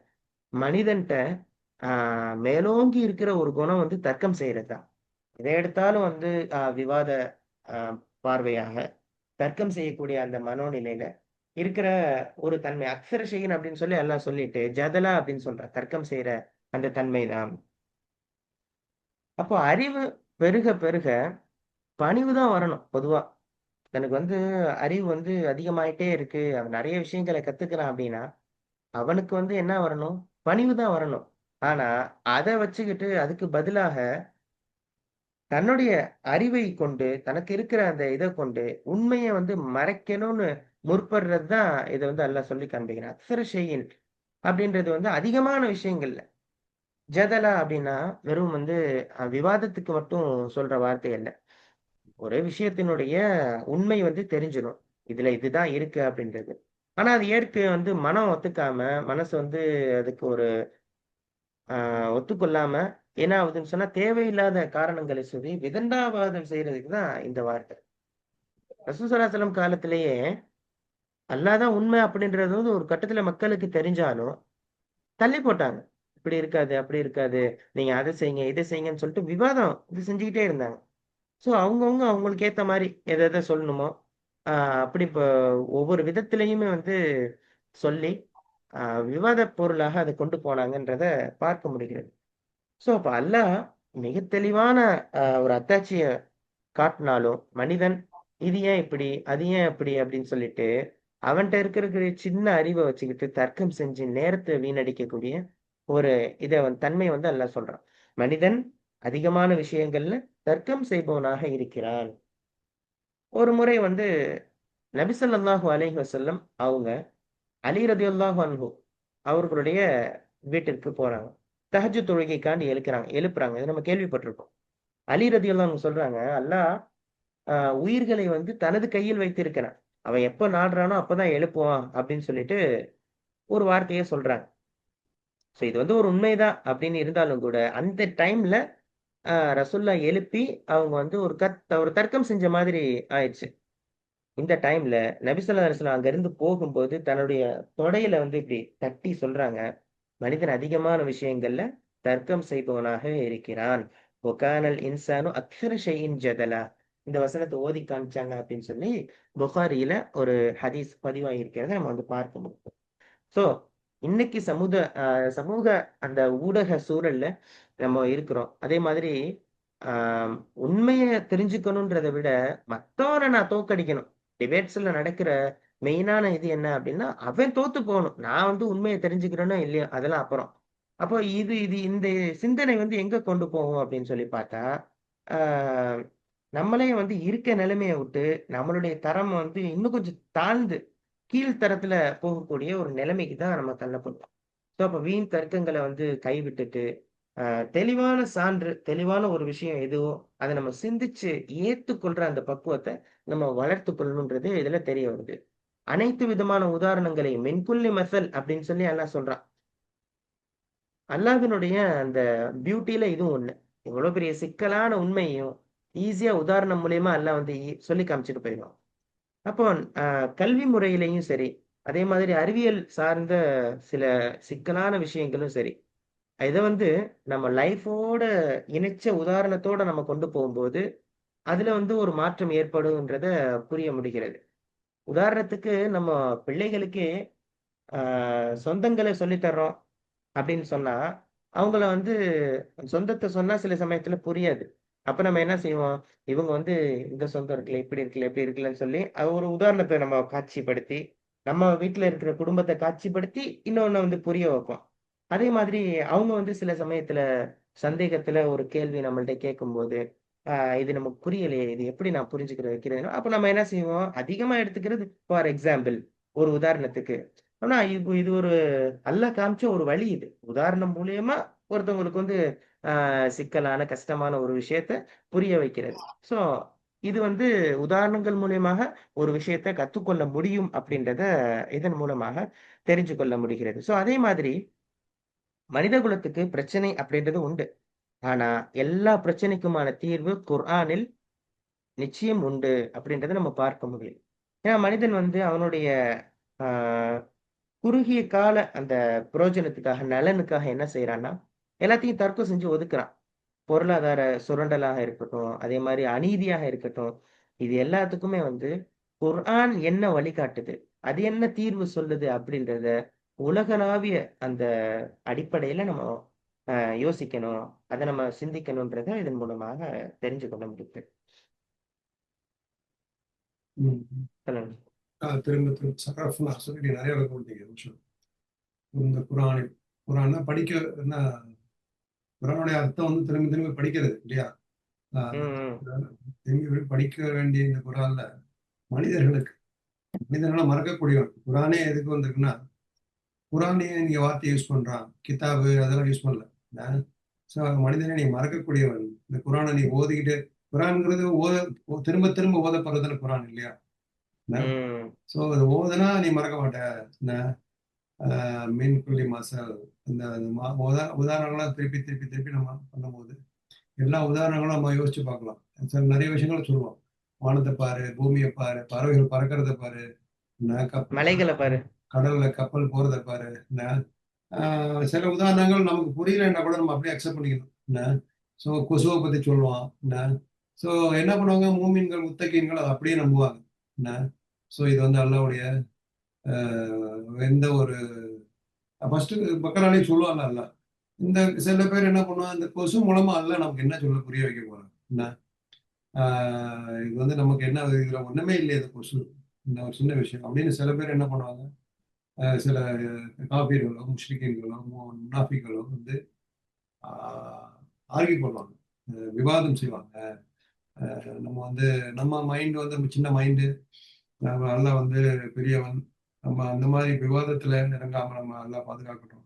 மனிதன்ட்ட ஆ மேலோங்கி இருக்கிற ஒரு குணம் வந்து தர்க்கம் செய்றது தான். எத எடுத்தாலும் வந்து விவாத அ பார்வையாக, தர்க்கம் செய்யக்கூடிய அந்த மனோநிலையில இருக்கிற ஒரு தன்மை. அக்ஸர ஷைஇன் அப்படின்னு சொல்லி அல்லாஹ் சொல்லிட்டு, ஜதலா அப்படின்னு சொல்றான். தர்க்கம் செய்ற அந்த தன்மை தான். அப்போ அறிவு பெருக பெருக பணிவு தான் வரணும் பொதுவா. தனக்கு வந்து அறிவு வந்து அதிகமாயிட்டே இருக்கு. அவன் நெறைய விஷயங்கள கத்துக்கிறான் அப்டின்னா, அவனுக்கு வந்து என்ன வரணும்? பணிவு தான் வரணும். ஆனா, அத வச்சுக்கிட்டு அதுக்கு பதிலாக தன்னுடைய அறிவை கொண்டு, தனக்கு இருக்கிற அந்த இத கொண்டு, உண்மைய வந்து மறைக்கணும்னு முற்படுறது தான் இத வந்து அல்லாஹ் சொல்லி காண்பிக்கிறான். அக்ஸர ஷைஇன் அப்டின்றது வந்து அதிகமான விஷயங்கள்ல. ஜதலா அப்டின்னா, வெறும் வந்து விவாதத்துக்கு மட்டும் சொல்ற வார்த்தை அல்ல. ஒரு விஷயத்தினுடைய உண்மை வந்து தெரிஞ்சிரும். இதுல இதுதான் இருக்கு அப்படின்றது. ஆனா அது ஏற்க வந்து மனம் ஒத்துக்காம, மனசு வந்து அதுக்கு ஒரு ஒத்துக்கொள்ளாம என்ன ஆகுதுன்னு சொன்னா, தேவையில்லாத காரணங்களை சொல்லி விதண்டாவாதம் செய்றதுக்கு தான் இந்த வார்த்தை. ரசூல் ஸல்லல்லாஹு அலைஹி வஸல்லம் காலத்திலேயே அல்லாஹ் தான் உண்மை அப்படின்றது வந்து ஒரு கட்டத்துல மக்களுக்கு தெரிஞ்சாலும், தள்ளி போட்டாங்க. இப்படி இருக்காது, அப்படி இருக்காது. நீங்க அத செய்யுங்க, இத செய்யுங்கன்னு சொல்லிட்டு விவாதம் இது செஞ்சுக்கிட்டே இருந்தாங்க. ஸோ அவங்கவங்க அவங்களுக்கு ஏத்த மாரி எத எத சொல்லணுமோ, ஆ அப்படி இப்ப ஒவ்வொரு விதத்திலயுமே வந்து சொல்லி, அ விவாத பொருளாக அத கொண்டு போனாங்கன்றத பார்க்க முடிகிறது. ஸோ அப்ப அல்லாஹ் மிக தெளிவான ஒரு அத்தாட்சிய காட்டினாலும், மனிதன் இது ஏன் இப்படி? அது ஏன் அப்படி? அப்படின்னு சொல்லிட்டு, அவன்ட்ட இருக்கிற சின்ன அறிவ வச்சுக்கிட்டு தர்க்கம் செஞ்சு நேரத்த வீணடிக்கக்கூடிய ஒரு தன்மை வந்து அல்லாஹ் சொல்றான். மனிதன் அதிகமான விஷயங்கள்ல தர்க்கம் செய்பவனாக இருக்கிறான். ஒரு முறை வந்து நபி ஸல்லல்லாஹு அலைஹி வஸல்லம் அவங்க அலி ரலியல்லாஹு அன்ஹு அவர்களுடைய வீட்டிற்கு போறாங்க. தஹஜ்ஜுத் தொழுகைக்காண்டி எழுப்புறாங்க. இத நம்ம கேள்விப்பட்டிருக்கோம். அலி ரலியல்லாஹு அன்ஹு சொல்றாங்க, அல்லாஹ் அ உயிர்களை வந்து தனது கையில் வைத்திருக்கிறான். அவன் எப்ப நாடுறானோ அப்பதான் எழுப்புவான் அப்படின்னு சொல்லிட்டு ஒரு வார்த்தைய சொல்றாங்க. சோ இது வந்து ஒரு உண்மைதான் அப்படின்னு இருந்தாலும் கூட, அந்த டைம்ல ரசூலுல்லாஹ் எழுப்பி அவங்க வந்து ஒரு தர்க்கம் செஞ்ச மாதிரி ஆயிடுச்சு. இந்த டைம்ல நபி ஸல்லல்லாஹு அலைஹி வஸல்லம் அங்கிருந்து போகும்போது தன்னுடைய தொடையில வந்து இப்படி தட்டி சொல்றாங்க, மனிதன் அதிகமான விஷயங்கள்ல தர்க்கம் செய்பவனாக இருக்கிறான். "வகானல் இன்சானு அக்ஸர ஷைஇன் ஜதலா." இந்த வசனத்த ஓதி காமிச்சாங்க அப்படின்னு சொல்லி புகாரியில ஒரு ஹதீஸ் பதிவாகியிருக்கிறத நம்ம வந்து பார்க்க முடியும். ஸோ, இன்னைக்கு சமூக அந்த ஊடக சூழல்ல நம்ம இருக்கிறோம். அதே மாதிரி ஆ உண்மைய தெரிஞ்சுக்கணுன்றத விட, மத்தவன நான் தோற்கடிக்கணும். டிபேட்ஸ்ல நடக்கிற மெயினான இது என்ன அப்டின்னா, அவன் தோத்து போணும். நான் வந்து உண்மைய தெரிஞ்சுக்கிறேனோ இல்லையோ, அதெல்லாம் அப்புறம். அப்போ இது இது இந்த சிந்தனை வந்து எங்க கொண்டு போகும் அப்டின்னு சொல்லி பார்த்தா, ஆ நம்மளே வந்து இருக்க நிலைமைய விட்டு, நம்மளுடைய தரம் வந்து இன்னும் கொஞ்சம் தாழ்ந்து, கீழ் தரத்துல போகக்கூடிய ஒரு நிலைமைக்கு தான் நம்ம தள்ளப்படுறோம். ஸோ, அப்ப வீண் தர்க்கங்கள வந்து கைவிட்டுட்டு, தெளிவான சான்று, தெளிவான ஒரு விஷயம் எதுவோ, அத நம்ம சிந்திச்சு ஏத்துக்கொள்ற அந்த பக்குவத்த நம்ம வளர்த்துக் கொள்ளணுன்றது இதுல தெரிய வருது. அனைத்து விதமான உதாரணங்களையும் "மின் குல்லி மஸல்" அப்படின்னு சொல்லி அல்லாஹ் சொல்றான். அல்லாஹ்வினுடைய அந்த பியூட்டில இதுவும் ஒண்ணு. எவ்வளோ பெரிய சிக்கலான உண்மையையும், ஈஸியா உதாரணம் மூலியமா அல்லாஹ் வந்து சொல்லி காமிச்சுட்டு போயிருவான். அப்போ கல்வி முறையிலயும் சரி, அதே மாதிரி அறிவியல் சார்ந்த சில சிக்கலான விஷயங்களும் சரி, இத வந்து நம்ம லைஃபோட இணைச்ச உதாரணத்தோட நம்ம கொண்டு போகும்போது, அதுல வந்து ஒரு மாற்றம் ஏற்படும்ன்றத புரிய முடிகிறது. உதாரணத்துக்கு நம்ம பிள்ளைகளுக்கே அ சொந்தங்கள சொல்லி தர்றோம் அப்படின்னு சொன்னா, அவங்கள வந்து சொந்தத்த சொன்னா சில சமயத்துல புரியாது. அப்ப நம்ம என்ன செய்வோம்? இவங்க வந்து இந்த சொந்தம் இருக்குல்ல, இப்படி இருக்குல்ல, இப்படி இருக்குல்லன்னு சொல்லி, அது ஒரு உதாரணத்த நம்ம காட்சிப்படுத்தி, நம்ம வீட்ல இருக்கிற குடும்பத்த காட்சிப்படுத்தி, இன்னொன்ன வந்து புரிய வைப்போம். அதே மாதிரி அவங்க வந்து சில சமயத்துல சந்தேகத்துல ஒரு கேள்வி நம்மள்ட்ட கேட்கும்போது, "ஆ இது நமக்கு புரியலையே! இது எப்படி நான் புரிஞ்சுக்கிற வைக்கிறதுன்னு" அப்ப நம்ம என்ன செய்வோம்? அதிகமா எடுத்துக்கிறது ஃபார் எக்ஸாம்பிள் ஒரு உதாரணத்துக்கு. ஆனா இது இது ஒரு அல்லாஹ் காமிச்ச ஒரு வழி இது. உதாரணம் மூலியமா ஒருத்தவங்களுக்கு வந்து சிக்கலான, கஷ்டமான ஒரு விஷயத்த புரிய வைக்கிறது. ஸோ, இது வந்து உதாரணங்கள் மூலியமாக ஒரு விஷயத்த கத்துக்கொள்ள முடியும் அப்படின்றத இதன் மூலமாக தெரிஞ்சு கொள்ள முடிகிறது. ஸோ, அதே மாதிரி மனித குலத்துக்கு பிரச்சனை அப்படின்றது உண்டு. ஆனா, எல்லா பிரச்சனைக்குமான தீர்வு குர்ஆனில் நிச்சயம் உண்டு அப்படின்றத நம்ம பார்க்க முடியும். ஏன்னா, மனிதன் வந்து அவனுடைய ஆ குறுகிய கால அந்த பிரயோஜனத்துக்காக, நலனுக்காக என்ன செய்றான்னா, எல்லாத்தையும் தர்க்கம் செஞ்சு ஒதுக்குறான். பொருளாதார சுரண்டலாக இருக்கட்டும், அதே மாரி அநீதியாக இருக்கட்டும், இது எல்லாத்துக்குமே வந்து குர்ஆன் என்ன வழிகாட்டுது? அது என்ன தீர்வு சொல்லுது? அப்படின்றத உலகளாவிய அந்த அடிப்படையில நம்ம அ யோசிக்கணும். அத நம்ம சிந்திக்கணும்ன்றத இதன் மூலமாக தெரிஞ்சு கொள்ள முடியுது. ம். சொல்லுங்க. திரும்ப திரும்ப சகஃப்னா சொல்லி நிறைய விளக்கம் கொடுத்தீங்க நிமிஷம். இந்த குரான்னா படிக்க என்ன குரானுடைய அர்த்தம் வந்து திரும்ப திரும்ப படிக்கிறது இல்லையா? ம், ம். திரும்பி படிக்க வேண்டிய இந்த குரான்ல மனிதர்களுக்கு மனிதர்களை மறக்கக்கூடியவன். குரானே எதுக்கு வந்திருக்குன்னா, குரானே நீங்க வார்த்தை யூஸ் பண்றான். கிதாபு அதெல்லாம் யூஸ் பண்ணல. ஸோ மனிதனை நீ மறக்கக்கூடியவன். இந்த குரானை நீ ஓதிக்கிட்டு குரான்ங்கிறது திரும்ப திரும்ப ஓதப்படுறதுல குரான் இல்லையா? ம். ஸோ அது ஓதுனா நீ மறக்க மாட்ட. என்ன மீன் புள்ளி மாசல் இந்த உதாரணங்களாம் திருப்பி திருப்பி திருப்பி நம்ம பண்ணும்போது எல்லா உதாரணங்களும் நம்ம யோசிச்சு பார்க்கலாம். சில நிறைய விஷயங்களை சொல்லுவோம். வானத்தை பாரு, பூமியை பாரு, பறவைகள் பறக்கிறத பாரு, கப்பல் மலைகள பாரு. கடல்ல கப்பல் போறத பாரு. சில உதாரணங்கள் நமக்கு புரியலன்னா கூட நம்ம அப்படியே அக்செப்ட் பண்ணிக்கணும். என்ன ஸோ கொசுவை பத்தி சொல்லுவான். என்ன ஸோ என்ன பண்ணுவாங்க மூமின்கள் முத்தகீன்கள் அதை அப்படியே நம்புவாங்க. என்ன ஸோ இது வந்து அல்லாவுடைய எந்த ஒரு ஃபர்ஸ்ட் மக்களாலேயும் சொல்லுவாங்க அல்ல. இந்த சில பேர் என்ன பண்ணுவாங்க, இந்த கொசு மூலமா அல்ல நமக்கு என்ன சொல்ல புரிய வைக்க போறாங்க. என்ன இது வந்து நமக்கு என்ன இதுல ஒண்ணுமே இல்லையே இந்த கொசு. இந்த ஒரு சின்ன விஷயம் அப்படின்னு சில பேர் என்ன பண்ணுவாங்க, சில காபீர்களோ, முஷ்ரிக்கீன்களோ, முனாஃபிக்களோ வந்து ஆர்கியூ பண்ணுவாங்க. விவாதம் செய்வாங்க. நம்ம வந்து நம்ம மைண்ட் வந்து நம்ம சின்ன மைண்டு, நம்ம நல்லா வந்து பெரியவன், நம்ம அந்த மாதிரி விவாதத்துல இறங்காம நம்ம நல்லா பாதுகாக்கணும்.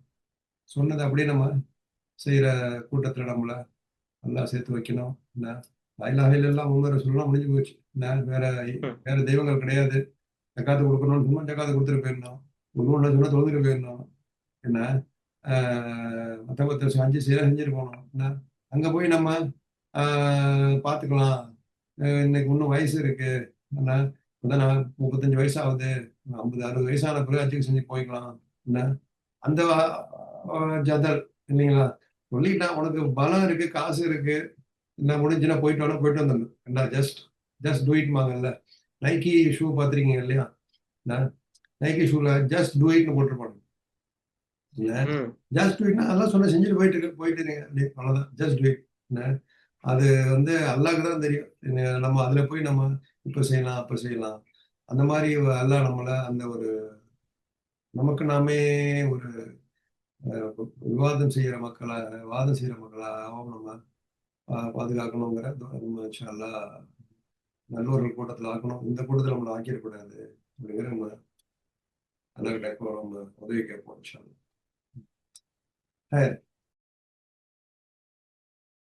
சொன்னதை அப்படியே நம்ம செய்யற கூட்டத்துல நம்மள நல்லா சேர்த்து வைக்கணும். என்ன லாயிலாக எல்லாம் முன்னேற சொல்லலாம், முடிஞ்சு போச்சு. என்ன வேற ம். வேற தெய்வங்கள் கிடையாது. ஜக்காத்து கொடுக்கணும்னு சொன்னா ஜக்காத்து கொடுத்துட்டு போயிடணும். ஒன்று சொன்னா தொழுதுட்டு போயிடணும். என்ன மற்றவங்க செஞ்சு செஞ்சுட்டு போகணும். என்ன அங்க போய் நம்ம பார்த்துக்கலாம். இன்னைக்கு இன்னும் வயசு இருக்கு. என்ன இப்பதான் நான் 35 வயசு ஆகுது. 50 60 வயசான பிறகு அச்சுக்கு செஞ்சு போய்க்கலாம். என்ன அந்த ஜதல் இல்லைங்களா? சொல்லிட்டா உனக்கு பலம் இருக்கு, காசு இருக்கு, என்ன முடிஞ்சுன்னா போயிட்டு வேணா போயிட்டு வந்துடணும். என்ன ஜஸ்ட் ஜஸ்ட் டூ இட்மாங்கல்ல. நைக்கி ஷூ பார்த்துருக்கீங்க இல்லையா? நைக்கி ஷூல ஜஸ்ட் டூ இட்னு போட்டிருப்பாங்க. இல்ல ம். ஜஸ்ட் டூ இட்னா அதெல்லாம் சொன்ன செஞ்சுட்டு போயிட்டு இருங்க அப்படியே அவ்வளவுதான். Just do it. அது வந்து அல்லாஹ்க்கு தான் தெரியும். நம்ம அதுல போய் நம்ம இப்ப செய்யலாம் அப்ப செய்யலாம் அந்த மாதிரி அல்லாஹ் நம்மள அந்த ஒரு நமக்கு நாமே ஒரு விவாதம் செய்யற மக்களா வாதம் செய்யற மக்களாகவும் நம்ம பாதுகாக்கணுங்கிற நம்ம இன்ஷா அல்லாஹ் நல்லோர்கள் கூட்டத்தில் ஆக்கணும். இந்த கூட்டத்தில் நம்மளை ஆக்கிடக்கூடாது அப்படிங்கிற நம்ம அல்லாஹ்கிட்ட நம்ம உதவி கேட்போம் இன்ஷா அல்லாஹ்.